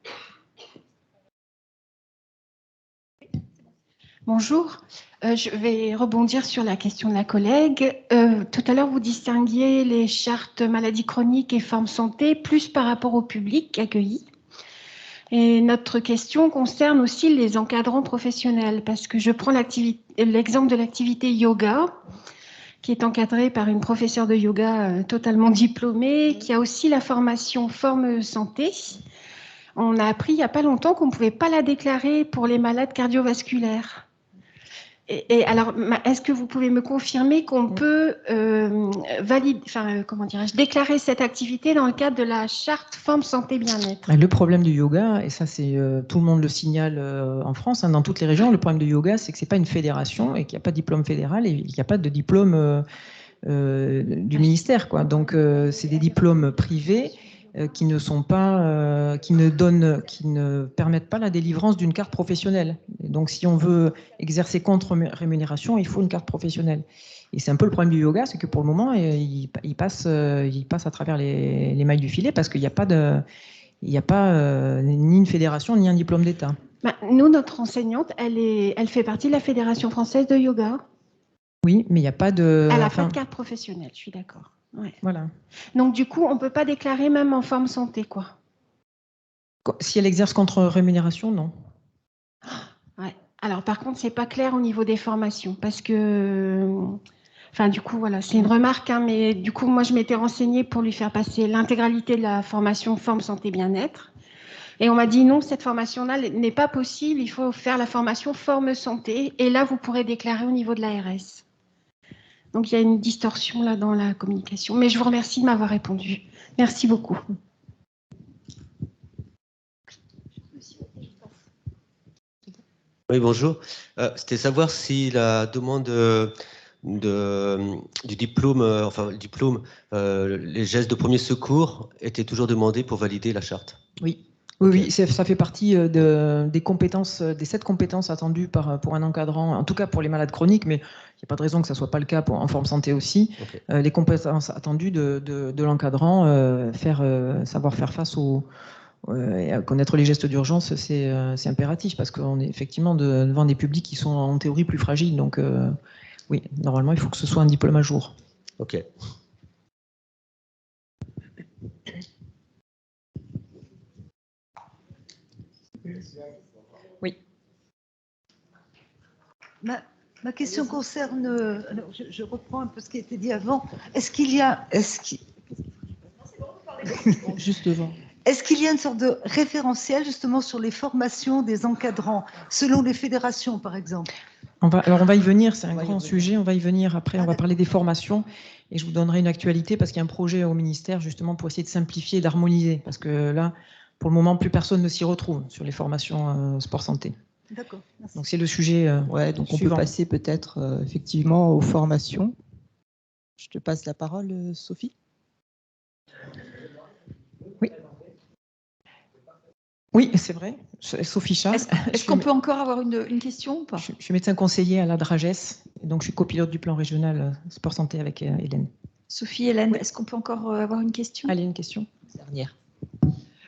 Bonjour, je vais rebondir sur la question de la collègue. Tout à l'heure, vous distinguiez les chartes maladies chroniques et formes santé plus par rapport au public accueilli. Et notre question concerne aussi les encadrants professionnels, parce que je prends l'exemple de l'activité yoga, qui est encadrée par une professeure de yoga totalement diplômée, qui a aussi la formation forme santé. On a appris il n'y a pas longtemps qu'on ne pouvait pas la déclarer pour les malades cardiovasculaires. Et alors, est-ce que vous pouvez me confirmer qu'on peut déclarer cette activité dans le cadre de la charte forme santé bien-être? Le problème du yoga, et ça c'est tout le monde le signale en France, dans toutes les régions, le problème du yoga, c'est que c'est pas une fédération et qu'il n'y a pas de diplôme fédéral et il n'y a pas de diplôme du ministère, quoi. Donc c'est des diplômes privés qui ne permettent pas la délivrance d'une carte professionnelle. Et donc, si on veut exercer contre rémunération, il faut une carte professionnelle. Et c'est un peu le problème du yoga, c'est que pour le moment, il passe à travers les mailles du filet parce qu'il n'y a pas ni une fédération ni un diplôme d'État. Nous, notre enseignante, elle fait partie de la Fédération française de yoga. Oui, mais il n'y a pas de... Elle n'a pas de carte professionnelle, je suis d'accord. Ouais. Voilà. Donc, du coup, on ne peut pas déclarer même en forme santé, quoi. Si elle exerce contre rémunération, non. Ouais. Alors, par contre, ce n'est pas clair au niveau des formations, parce que... Enfin, du coup, voilà, c'est une remarque, hein, mais du coup, moi, je m'étais renseignée pour lui faire passer l'intégralité de la formation forme santé bien-être. Et on m'a dit non, cette formation-là n'est pas possible, il faut faire la formation forme santé, et là, vous pourrez déclarer au niveau de l'ARS. Donc, il y a une distorsion là dans la communication. Mais je vous remercie de m'avoir répondu. Merci beaucoup. Oui, bonjour. C'était savoir si la demande du diplôme, les gestes de premier secours étaient toujours demandés pour valider la charte. Oui. Oui, ça fait partie des compétences, des 7 compétences attendues pour un encadrant, en tout cas pour les malades chroniques, mais il n'y a pas de raison que ça ne soit pas le cas en forme santé aussi. Okay. Les compétences attendues de l'encadrant, savoir faire face à connaître les gestes d'urgence, c'est impératif parce qu'on est effectivement devant des publics qui sont en théorie plus fragiles. Donc oui, normalement, il faut que ce soit un diplôme à jour. Ok. Oui. Ma question concerne, alors je reprends un peu ce qui a été dit avant. Est-ce qu'il y a une sorte de référentiel justement sur les formations des encadrants selon les fédérations, par exemple? On va y venir, c'est un grand sujet, on va y venir après, on va parler des formations et je vous donnerai une actualité parce qu'il y a un projet au ministère justement pour essayer de simplifier et d'harmoniser parce que là, pour le moment, plus personne ne s'y retrouve sur les formations sport santé. D'accord. Merci. Donc c'est le sujet. Donc on peut passer peut-être effectivement aux formations. Je te passe la parole, Sophie. Oui. Oui, c'est vrai. Sophie Charles. Est-ce qu'on peut encore avoir une question ou pas? Je suis médecin conseiller à la DRAGES, donc je suis copilote du plan régional sport santé avec Hélène. Sophie, Hélène, est-ce qu'on peut encore avoir une question? Allez, une question. Dernière.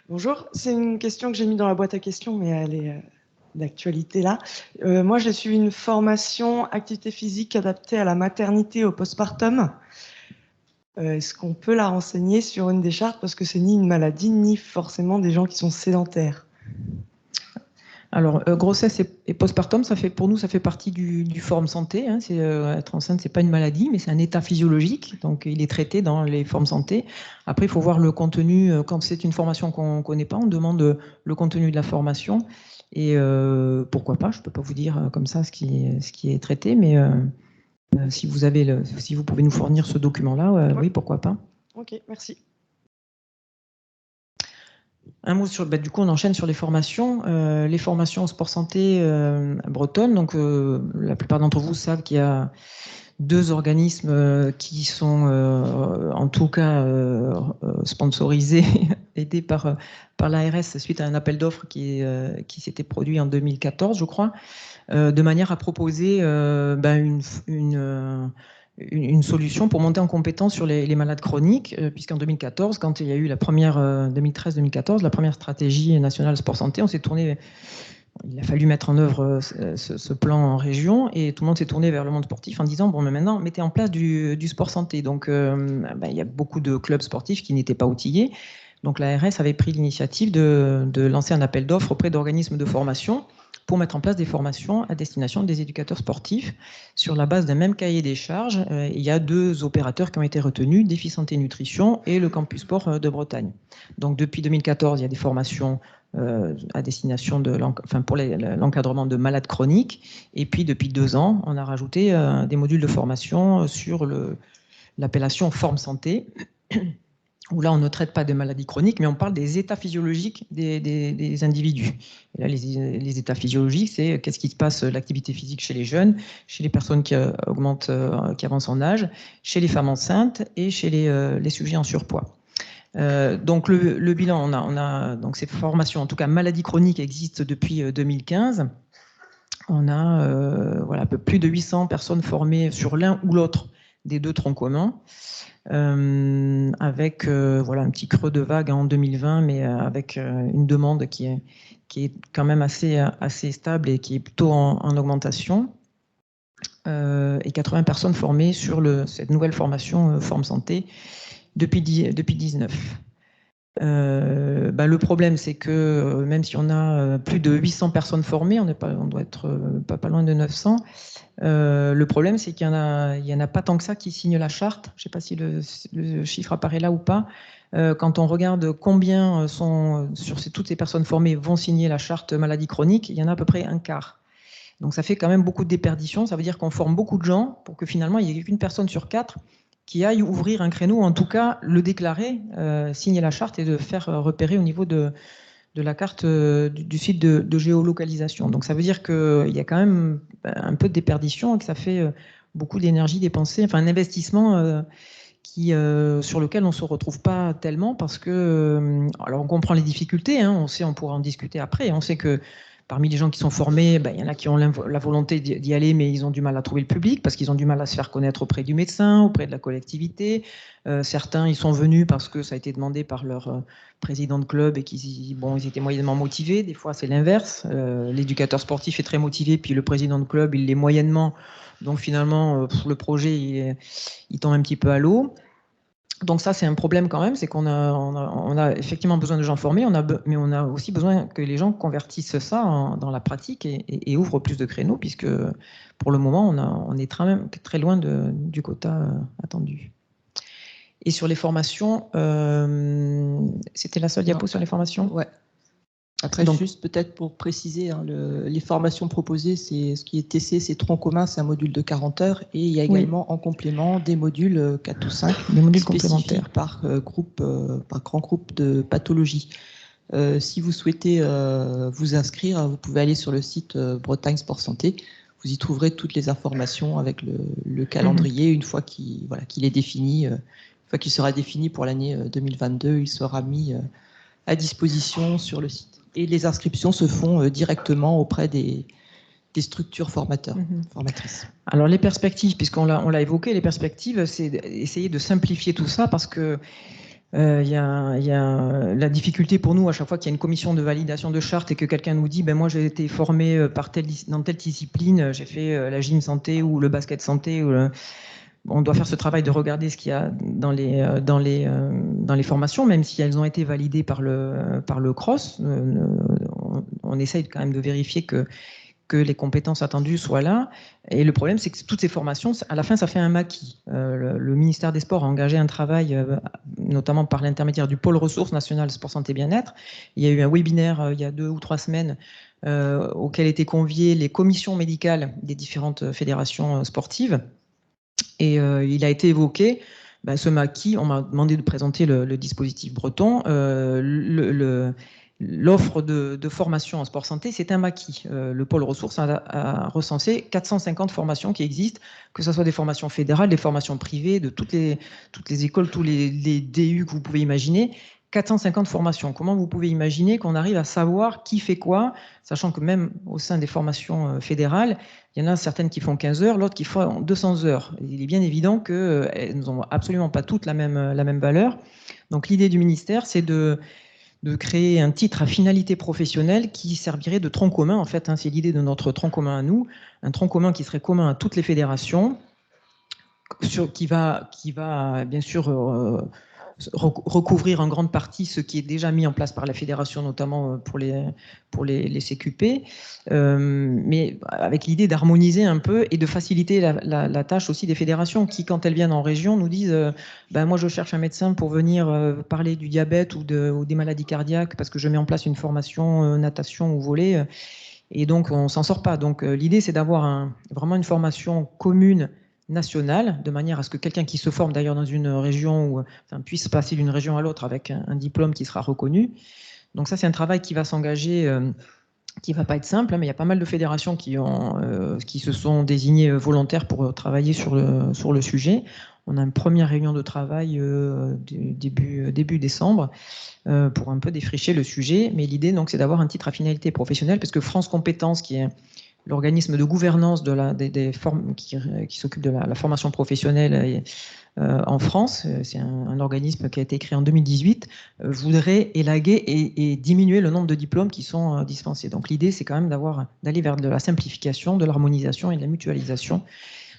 Bonjour, c'est une question que j'ai mis dans la boîte à questions, mais elle est d'actualité là. Moi, j'ai suivi une formation activité physique adaptée à la maternité et au postpartum. Est-ce qu'on peut la renseigner sur une des chartes, parce que c'est ni une maladie, ni forcément des gens qui sont sédentaires? Alors, grossesse et postpartum, pour nous, ça fait partie du Forum Santé. Hein. Être enceinte, c'est pas une maladie, mais c'est un état physiologique. Donc, il est traité dans les formes santé. Après, il faut voir le contenu. Quand c'est une formation qu'on ne connaît pas, on demande le contenu de la formation. Et pourquoi pas, je ne peux pas vous dire comme ça ce qui est traité, mais si vous pouvez nous fournir ce document-là, oui, pourquoi pas. Ok, merci. Un mot sur, du coup, on enchaîne sur les formations. Les formations au sport santé bretonne. Donc, la plupart d'entre vous savent qu'il y a 2 organismes qui sont, en tout cas, sponsorisés, aidés par l'ARS suite à un appel d'offres qui s'était produit en 2014, je crois, de manière à proposer une solution pour monter en compétence sur les malades chroniques, puisqu'en 2014, quand il y a eu la première 2013-2014, la première stratégie nationale sport santé, on s'est tourné. Il a fallu mettre en œuvre ce plan en région et tout le monde s'est tourné vers le monde sportif en disant bon, mais maintenant mettez en place du sport santé. Donc, il y a beaucoup de clubs sportifs qui n'étaient pas outillés. Donc, l'ARS avait pris l'initiative de lancer un appel d'offres auprès d'organismes de formation pour mettre en place des formations à destination des éducateurs sportifs sur la base d'un même cahier des charges. Il y a 2 opérateurs qui ont été retenus, Défi Santé Nutrition et le Campus Sport de Bretagne. Donc depuis 2014, il y a des formations à destination pour l'encadrement de malades chroniques. Et puis depuis 2 ans, on a rajouté des modules de formation sur l'appellation Forme Santé, où là, on ne traite pas de maladies chroniques, mais on parle des états physiologiques des individus. Et là, les états physiologiques, c'est qu'est-ce qui se passe, l'activité physique chez les jeunes, chez les personnes qui avancent en âge, chez les femmes enceintes et chez les sujets en surpoids. Donc, le bilan, on a donc ces formations, en tout cas, maladies chroniques existent depuis 2015. On a un peu plus de 800 personnes formées sur l'un ou l'autre des 2 troncs communs. Avec un petit creux de vague en 2020, mais avec une demande qui est quand même assez stable et qui est plutôt en augmentation. Et 80 personnes formées sur cette nouvelle formation Forme Santé depuis 2019. Le problème, c'est que même si on a plus de 800 personnes formées, on doit être pas loin de 900. Le problème, c'est qu'il y en a pas tant que ça qui signent la charte. Je ne sais pas si le chiffre apparaît là ou pas. Quand on regarde combien toutes ces personnes formées vont signer la charte maladie chronique, il y en a à peu près un quart. Donc ça fait quand même beaucoup de déperditions. Ça veut dire qu'on forme beaucoup de gens pour que finalement il n'y ait qu'une personne sur 4 qui aille ouvrir un créneau, ou en tout cas le déclarer, signer la charte et de faire repérer au niveau de la carte du site de géolocalisation. Donc ça veut dire qu'il y a quand même un peu de déperdition et que ça fait beaucoup d'énergie dépensée, enfin un investissement sur lequel on ne se retrouve pas tellement parce que, alors on comprend les difficultés, hein, on pourra en discuter après, on sait que parmi les gens qui sont formés, il y en a qui ont la volonté d'y aller, mais ils ont du mal à trouver le public parce qu'ils ont du mal à se faire connaître auprès du médecin, auprès de la collectivité. Certains, ils sont venus parce que ça a été demandé par leur président de club et ils étaient moyennement motivés. Des fois, c'est l'inverse. L'éducateur sportif est très motivé, puis le président de club, il l'est moyennement. Donc finalement, le projet, il tombe un petit peu à l'eau. Donc ça, c'est un problème quand même, c'est qu'on a effectivement besoin de gens formés, mais on a aussi besoin que les gens convertissent ça dans la pratique et ouvrent plus de créneaux, puisque pour le moment, on est très loin du quota attendu. Et sur les formations, c'était la seule diapo sur les formations ? Ouais. Après, juste peut-être pour préciser, hein, les formations proposées, c'est ce qui est TC, c'est tronc commun, c'est un module de 40 heures, et il y a également en complément des modules 4 ou 5, des modules complémentaires par grand groupe de pathologie. Si vous souhaitez vous inscrire, vous pouvez aller sur le site Bretagne Sport Santé. Vous y trouverez toutes les informations avec le calendrier. Une fois qu'il est défini, une fois qu'il sera défini pour l'année 2022, il sera mis à disposition sur le site. Et les inscriptions se font directement auprès des structures formatrices. Alors les perspectives, puisqu'on l'a évoqué, les perspectives, c'est essayer de simplifier tout ça parce que il y a la difficulté pour nous à chaque fois qu'il y a une commission de validation de charte et que quelqu'un nous dit moi j'ai été formé dans telle discipline, j'ai fait la gym santé ou le basket santé. On doit faire ce travail de regarder ce qu'il y a dans les formations, même si elles ont été validées par le CROSS. On essaye quand même de vérifier que les compétences attendues soient là. Et le problème, c'est que toutes ces formations, à la fin, ça fait un maquis. Le ministère des Sports a engagé un travail, notamment par l'intermédiaire du pôle ressources national sport, santé, bien-être. Il y a eu un webinaire il y a 2 ou 3 semaines auquel étaient conviées les commissions médicales des différentes fédérations sportives. Et il a été évoqué ce maquis. On m'a demandé de présenter le dispositif breton. L'offre de formation en sport santé, c'est un maquis. Le pôle ressources a recensé 450 formations qui existent, que ce soit des formations fédérales, des formations privées, de toutes les écoles, tous les DU que vous pouvez imaginer. 450 formations. Comment vous pouvez imaginer qu'on arrive à savoir qui fait quoi, sachant que même au sein des formations fédérales, il y en a certaines qui font 15 heures, l'autre qui font 200 heures. Il est bien évident qu'elles n'ont absolument pas toutes la même valeur. Donc l'idée du ministère, c'est de créer un titre à finalité professionnelle qui servirait de tronc commun. En fait, c'est l'idée de notre tronc commun à nous, un tronc commun qui serait commun à toutes les fédérations, qui va bien sûr recouvrir en grande partie ce qui est déjà mis en place par la fédération, notamment pour les CQP, mais avec l'idée d'harmoniser un peu et de faciliter la tâche aussi des fédérations qui, quand elles viennent en région, nous disent moi je cherche un médecin pour venir parler du diabète ou des maladies cardiaques parce que je mets en place une formation natation ou volley, et donc on s'en sort pas. Donc l'idée, c'est d'avoir vraiment une formation commune nationale, de manière à ce que quelqu'un qui se forme d'ailleurs dans une région puisse passer d'une région à l'autre avec un diplôme qui sera reconnu. Donc ça, c'est un travail qui va s'engager, qui va pas être simple, mais il y a pas mal de fédérations qui se sont désignées volontaires pour travailler sur le sujet. On a une première réunion de travail début décembre pour un peu défricher le sujet, mais l'idée donc c'est d'avoir un titre à finalité professionnelle, parce que France Compétences, qui est l'organisme de gouvernance qui s'occupe de la formation professionnelle en France, c'est un organisme qui a été créé en 2018, voudrait élaguer et diminuer le nombre de diplômes qui sont dispensés. Donc l'idée, c'est quand même d'aller vers de la simplification, de l'harmonisation et de la mutualisation.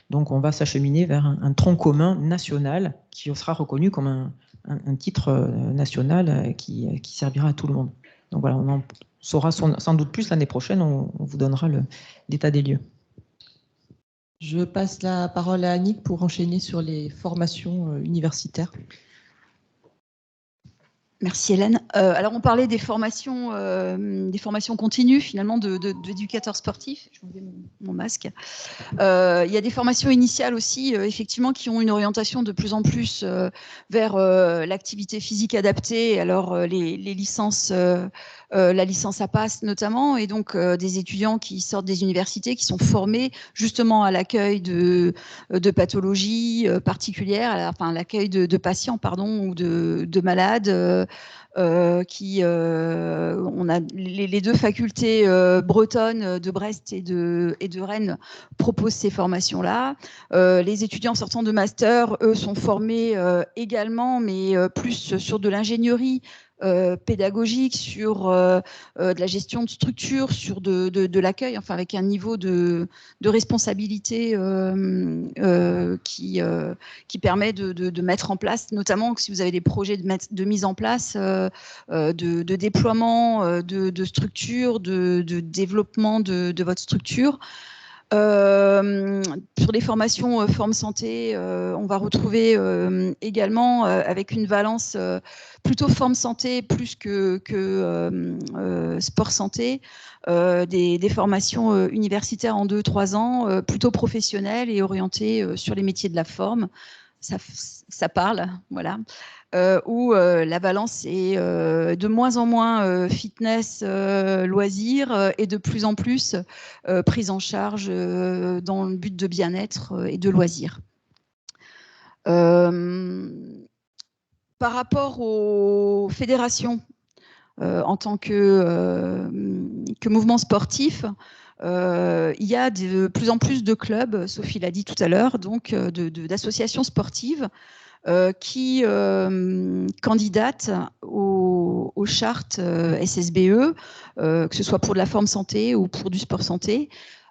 Donc on va s'acheminer vers un tronc commun national qui sera reconnu comme un titre national qui servira à tout le monde. Donc voilà, on saura sans doute plus l'année prochaine, on vous donnera l'état des lieux. Je passe la parole à Annick pour enchaîner sur les formations universitaires. Merci Hélène. Alors on parlait des formations continues finalement d'éducateurs sportifs. Je vais enlever mon masque. Il y a des formations initiales aussi, effectivement, qui ont une orientation de plus en plus vers l'activité physique adaptée. Alors les licences, la licence APAS notamment, et donc des étudiants qui sortent des universités, qui sont formés justement à l'accueil de pathologies particulières, enfin l'accueil de patients, pardon, ou de malades. On a les 2 facultés bretonnes de Brest et de Rennes proposent ces formations-là. Les étudiants sortant de master, eux, sont formés également, mais plus sur de l'ingénierie pédagogique, sur de la gestion de structure, sur de l'accueil, enfin avec un niveau de responsabilité qui permet de mettre en place, notamment si vous avez des projets de mise en place, de déploiement de structure, de développement de votre structure. Sur les formations Forme Santé, on va retrouver également avec une valence plutôt Forme Santé plus que Sport Santé, des formations universitaires en 2-3 ans, plutôt professionnelles et orientées sur les métiers de la forme. Ça parle, voilà. Où la balance est de moins en moins fitness, loisirs, et de plus en plus prise en charge dans le but de bien-être et de loisirs. Par rapport aux fédérations, en tant que mouvement sportif, il y a de plus en plus de clubs, Sophie l'a dit tout à l'heure, donc d'associations sportives qui candidatent aux chartes SSBE, que ce soit pour de la forme santé ou pour du sport santé.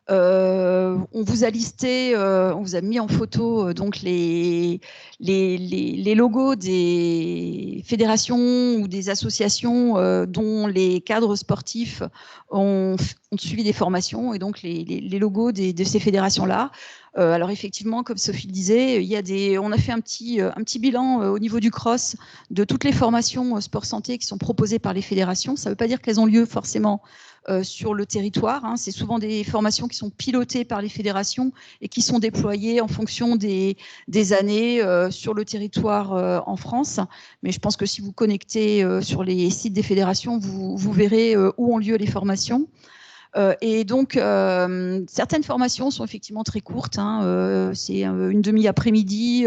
On vous a listé, on vous a mis en photo donc les logos des fédérations ou des associations dont les cadres sportifs ont suivi des formations, et donc les logos de ces fédérations-là. Alors effectivement, comme Sophie le disait, on a fait un petit bilan au niveau du cross de toutes les formations sport santé qui sont proposées par les fédérations. Ça ne veut pas dire qu'elles ont lieu forcément sur le territoire, hein. C'est souvent des formations qui sont pilotées par les fédérations et qui sont déployées en fonction des années sur le territoire en France. Mais je pense que si vous connectez sur les sites des fédérations, vous verrez où ont lieu les formations. Et donc, certaines formations sont effectivement très courtes, hein, c'est une demi-après-midi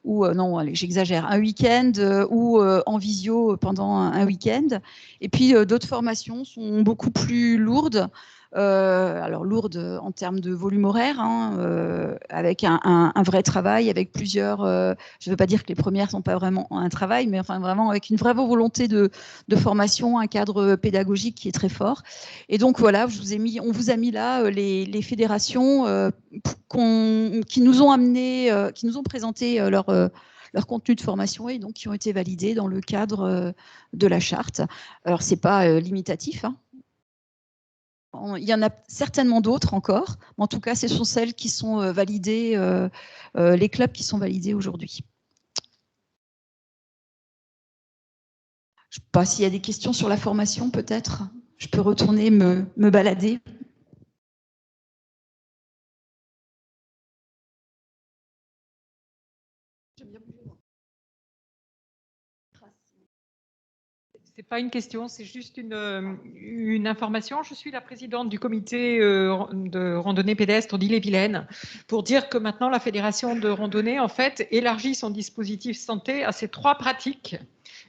ou non, allez, j'exagère, un week-end ou en visio pendant un week-end. Et puis, d'autres formations sont beaucoup plus lourdes. Alors lourde en termes de volume horaire, hein, avec un vrai travail, avec plusieurs. Je ne veux pas dire que les premières sont pas vraiment un travail, mais enfin vraiment avec une vraie volonté de formation, un cadre pédagogique qui est très fort. Et donc voilà, on vous a mis là les fédérations qui nous ont amené, qui nous ont présenté leur contenu de formation et donc qui ont été validés dans le cadre de la charte. Alors c'est pas limitatif, hein. Il y en a certainement d'autres encore, mais en tout cas, ce sont celles qui sont validées, les clubs qui sont validés aujourd'hui. Je ne sais pas s'il y a des questions sur la formation, peut-être. Je peux retourner me balader. C'est pas une question, c'est juste une information. Je suis la présidente du comité de randonnée pédestre d'Ille-et-Vilaine pour dire que maintenant la fédération de randonnée en fait élargit son dispositif santé à ces 3 pratiques.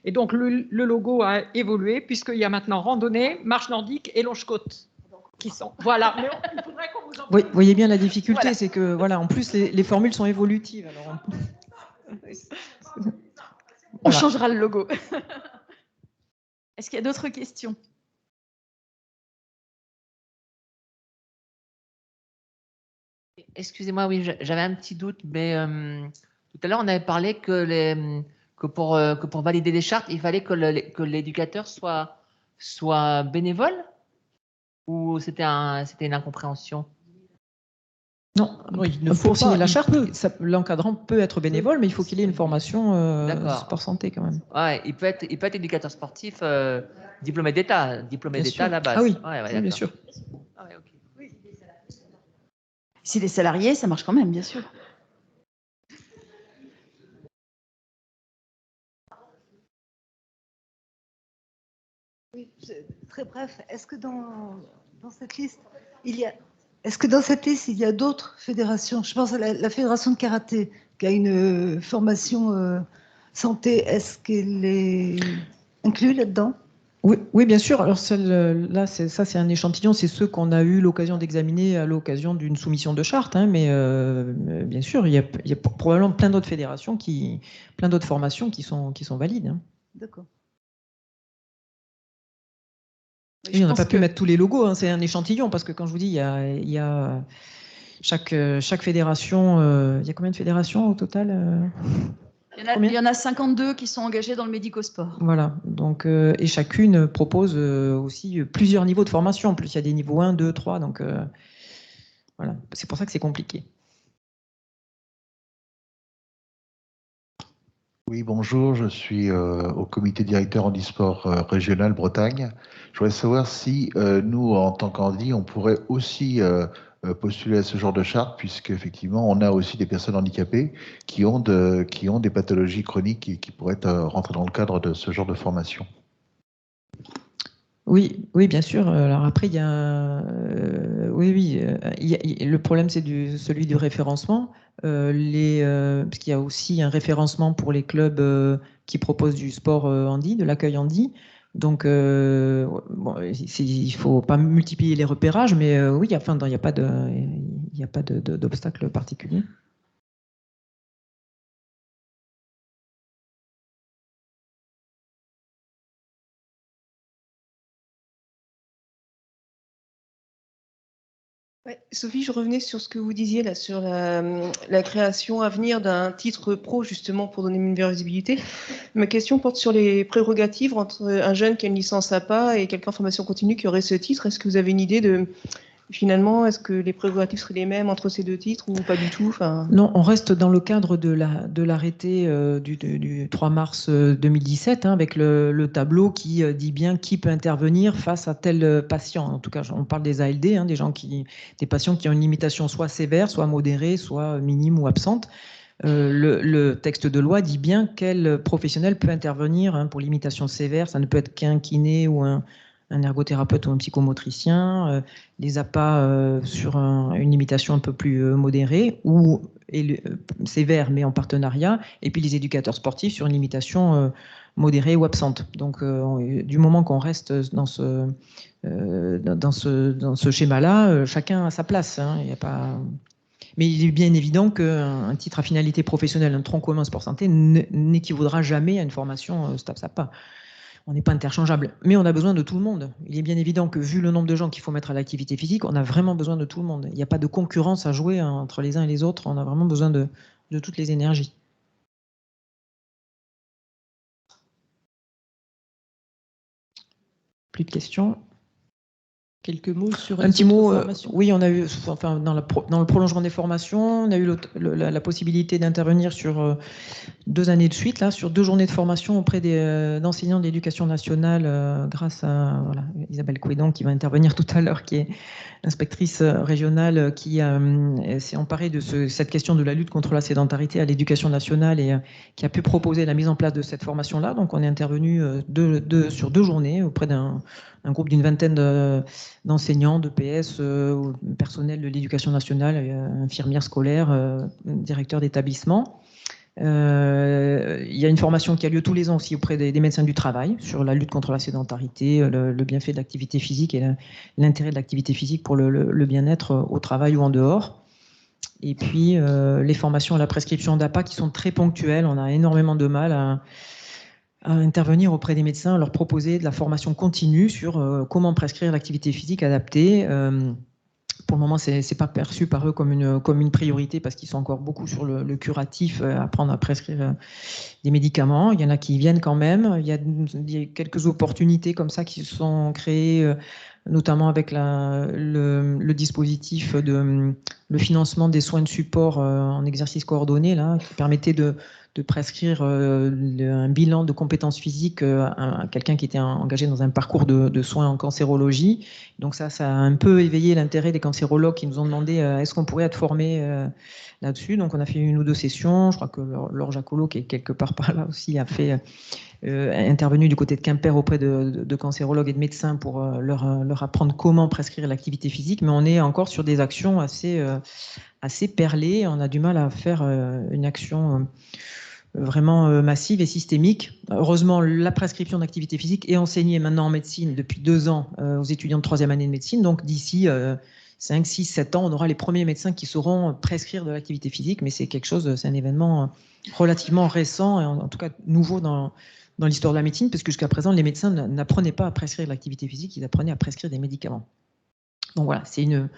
Et donc le logo a évolué puisqu'il y a maintenant randonnée, marche nordique et longe-côte qui sont. Voilà. Mais il faudrait qu'on vous en parle. Vous voyez bien la difficulté, voilà. C'est que voilà, en plus les formules sont évolutives. Alors on changera le logo. Est-ce qu'il y a d'autres questions? Excusez-moi, oui, j'avais un petit doute, mais tout à l'heure, on avait parlé que pour valider les chartes, il fallait que l'éducateur soit bénévole, ou c'était une incompréhension? Non, pour signer la charte, l'encadrant peut être bénévole, mais il faut qu'il ait une formation sport santé quand même. Ouais, il peut être éducateur sportif diplômé d'État à la base. Ah oui, ouais, bien sûr. Ah ouais, okay. S'il est salarié, ça marche quand même, bien sûr. Oui, très bref, est-ce que dans cette liste, il y a... Est-ce que dans cette liste, il y a d'autres fédérations? Je pense à la fédération de karaté, qui a une formation santé. Est-ce qu'elle est inclue là-dedans? Oui, bien sûr. Alors celle-là, c'est un échantillon. C'est ceux qu'on a eu l'occasion d'examiner à l'occasion d'une soumission de charte. Hein, mais bien sûr, il y a probablement plein d'autres fédérations, plein d'autres formations qui sont valides. Hein. D'accord. Oui, on n'a pas pu mettre tous les logos, hein, c'est un échantillon, parce que quand je vous dis, il y a chaque fédération, il y a combien de fédérations au total? Il y en a 52 qui sont engagées dans le médico-sport. Voilà, donc, et chacune propose aussi plusieurs niveaux de formation. En plus, il y a des niveaux 1, 2, 3, donc voilà, c'est pour ça que c'est compliqué. Oui, bonjour, je suis au comité directeur handisport régional Bretagne. Je voudrais savoir si nous, en tant qu'handi, on pourrait aussi postuler à ce genre de charte, puisqu'effectivement, on a aussi des personnes handicapées qui ont des pathologies chroniques et qui pourraient rentrer dans le cadre de ce genre de formation. Oui, bien sûr. Alors après, il y a, le problème, c'est celui du référencement. Parce qu'il y a aussi un référencement pour les clubs qui proposent du sport handi, de l'accueil handi. Donc, bon, il ne faut pas multiplier les repérages, mais oui, il n'y a pas d'obstacle particulier. Ouais, Sophie, je revenais sur ce que vous disiez là, sur la création à venir d'un titre pro, justement, pour donner une visibilité. Ma question porte sur les prérogatives entre un jeune qui a une licence APA et quelqu'un en formation continue qui aurait ce titre. Est-ce que vous avez une idée de, finalement, est-ce que les prérogatives seraient les mêmes entre ces deux titres ou pas du tout? Enfin... Non, on reste dans le cadre de l'arrêté du 3 mars 2017, avec le tableau qui dit bien qui peut intervenir face à tel patient. En tout cas, on parle des ALD, des patients qui ont une limitation soit sévère, soit modérée, soit minime ou absente. Le texte de loi dit bien quel professionnel peut intervenir pour limitation sévère. Ça ne peut être qu'un kiné ou un ergothérapeute ou un psychomotricien, les APA sur une limitation un peu plus modérée ou sévère mais en partenariat, et puis les éducateurs sportifs sur une limitation modérée ou absente. Donc du moment qu'on reste dans ce schéma-là, chacun a sa place. Il y a pas... Mais il est bien évident qu'un titre à finalité professionnelle, un tronc commun sport santé, n'équivaudra jamais à une formation STAPS-APA. On n'est pas interchangeable, mais on a besoin de tout le monde. Il est bien évident que vu le nombre de gens qu'il faut mettre à l'activité physique, on a vraiment besoin de tout le monde. Il n'y a pas de concurrence à jouer entre les uns et les autres, on a vraiment besoin de toutes les énergies. Plus de questions? Quelques mots sur un petit mot. Oui, on a eu, enfin, dans le prolongement des formations, on a eu la possibilité d'intervenir sur 2 années de suite, là, sur 2 journées de formation auprès d'enseignants de l'éducation nationale, grâce à Isabelle Couédon qui va intervenir tout à l'heure, qui est inspectrice régionale, qui s'est emparée de cette question de la lutte contre la sédentarité à l'éducation nationale et qui a pu proposer la mise en place de cette formation-là. Donc, on est intervenu sur 2 journées auprès d'un groupe d'une vingtaine d'enseignants, de PS, personnel de l'éducation nationale, infirmières scolaires, directeurs d'établissement. Il y a une formation qui a lieu tous les ans aussi auprès des médecins du travail sur la lutte contre la sédentarité, le bienfait de l'activité physique et l'intérêt de l'activité physique pour le bien-être au travail ou en dehors. Et puis les formations à la prescription d'APA qui sont très ponctuelles. On a énormément de mal à intervenir auprès des médecins, leur proposer de la formation continue sur comment prescrire l'activité physique adaptée. Pour le moment, ce n'est pas perçu par eux comme une priorité parce qu'ils sont encore beaucoup sur le curatif, apprendre à prescrire des médicaments. Il y en a qui viennent quand même. Il y a quelques opportunités comme ça qui se sont créées, notamment avec le dispositif le financement des soins de support en exercice coordonné, là, qui permettait de prescrire un bilan de compétences physiques à quelqu'un qui était engagé dans un parcours de soins en cancérologie. Donc ça a un peu éveillé l'intérêt des cancérologues qui nous ont demandé est-ce qu'on pourrait être formés là-dessus. Donc on a fait 1 ou 2 sessions. Je crois que Laure Jacolo, qui est quelque part par là aussi, a fait intervenu du côté de Quimper auprès de cancérologues et de médecins pour leur apprendre comment prescrire l'activité physique. Mais on est encore sur des actions assez perlées. On a du mal à faire une action vraiment massive et systémique. Heureusement, la prescription d'activité physique est enseignée maintenant en médecine depuis 2 ans aux étudiants de 3e année de médecine. Donc d'ici 5, 6, 7 ans, on aura les premiers médecins qui sauront prescrire de l'activité physique, mais c'est un événement relativement récent et en tout cas nouveau dans l'histoire de la médecine, parce que jusqu'à présent, les médecins n'apprenaient pas à prescrire de l'activité physique, ils apprenaient à prescrire des médicaments. Donc voilà, c'est une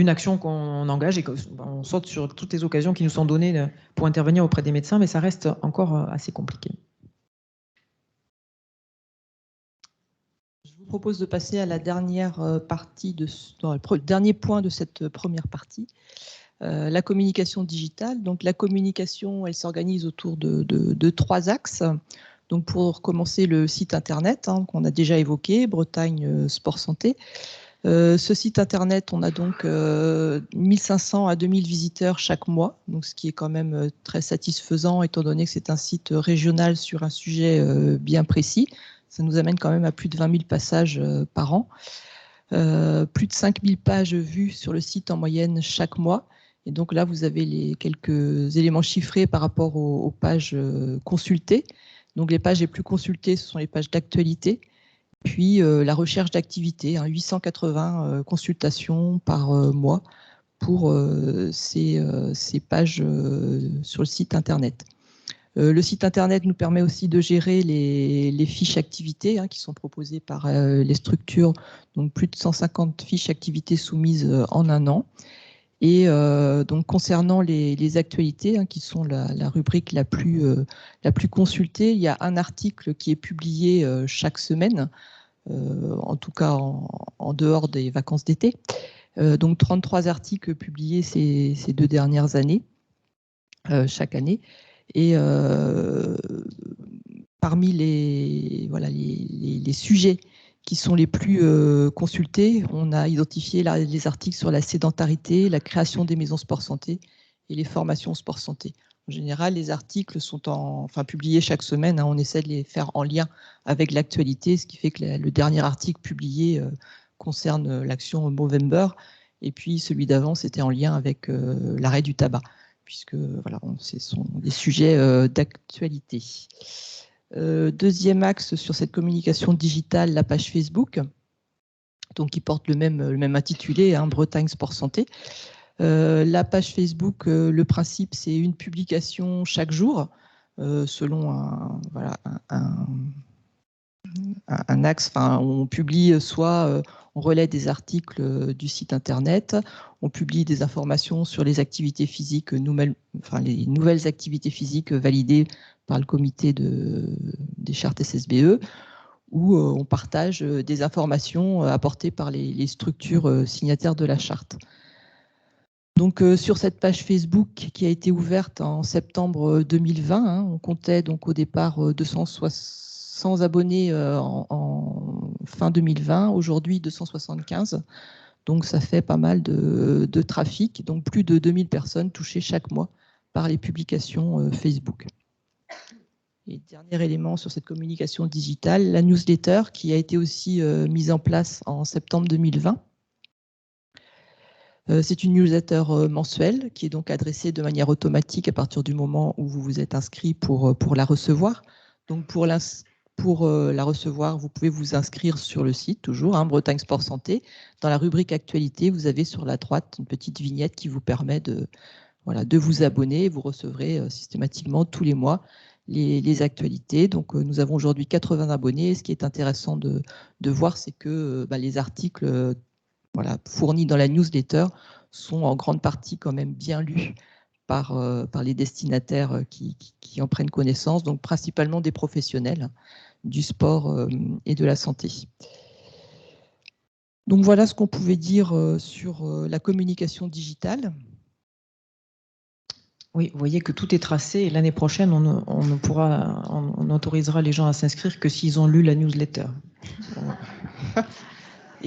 action qu'on engage et qu'on saute sur toutes les occasions qui nous sont données pour intervenir auprès des médecins, mais ça reste encore assez compliqué. Je vous propose de passer à la dernière partie, le dernier point de cette première partie, la communication digitale. Donc la communication, elle s'organise autour de 3 axes. Donc pour commencer, le site internet qu'on a déjà évoqué, Bretagne Sport Santé. Ce site internet, on a donc 1500 à 2000 visiteurs chaque mois, donc ce qui est quand même très satisfaisant étant donné que c'est un site régional sur un sujet bien précis. Ça nous amène quand même à plus de 20 000 passages par an. Plus de 5000 pages vues sur le site en moyenne chaque mois. Et donc là, vous avez quelques éléments chiffrés par rapport aux pages consultées. Donc les pages les plus consultées, ce sont les pages d'actualité, puis la recherche d'activité, 880 consultations par mois pour ces pages sur le site internet. Le site internet nous permet aussi de gérer les fiches activités qui sont proposées par les structures, donc plus de 150 fiches activités soumises en un an. Et donc concernant les actualités, qui sont la rubrique la plus consultée, il y a un article qui est publié chaque semaine, en tout cas en dehors des vacances d'été. Donc 33 articles publiés ces 2 dernières années, chaque année. Et parmi les sujets qui sont les plus consultés, on a identifié les articles sur la sédentarité, la création des maisons sport santé et les formations sport santé. En général, les articles sont publiés chaque semaine. On essaie de les faire en lien avec l'actualité, ce qui fait que le dernier article publié concerne l'action Movember, et puis celui d'avant, c'était en lien avec l'arrêt du tabac, puisque ce sont des sujets d'actualité. Deuxième axe sur cette communication digitale, la page Facebook, donc qui porte le même intitulé, Bretagne Sport Santé. La page Facebook, le principe, c'est une publication chaque jour, selon un axe. On publie soit on relaie des articles du site internet, on publie des informations sur les activités physiques, les nouvelles activités physiques validées par le comité des chartes SSBE, où on partage des informations apportées par les structures signataires de la charte. Donc sur cette page Facebook qui a été ouverte en septembre 2020, on comptait donc au départ 200 abonnés en fin 2020, aujourd'hui 275. Donc ça fait pas mal de trafic, donc plus de 2000 personnes touchées chaque mois par les publications Facebook. Et dernier élément sur cette communication digitale, la newsletter qui a été aussi mise en place en septembre 2020. C'est une newsletter mensuelle qui est donc adressée de manière automatique à partir du moment où vous vous êtes inscrit pour la recevoir. Donc pour la recevoir, vous pouvez vous inscrire sur le site, toujours, Bretagne Sport Santé. Dans la rubrique Actualité, vous avez sur la droite une petite vignette qui vous permet de vous abonner. Vous recevrez systématiquement tous les mois les actualités. Donc nous avons aujourd'hui 80 abonnés. Ce qui est intéressant de voir, c'est que les articles fournis dans la newsletter sont en grande partie quand même bien lus par les destinataires qui en prennent connaissance, donc principalement des professionnels du sport et de la santé. Donc voilà ce qu'on pouvait dire sur la communication digitale. Oui, vous voyez que tout est tracé et l'année prochaine, on autorisera les gens à s'inscrire que s'ils ont lu la newsletter.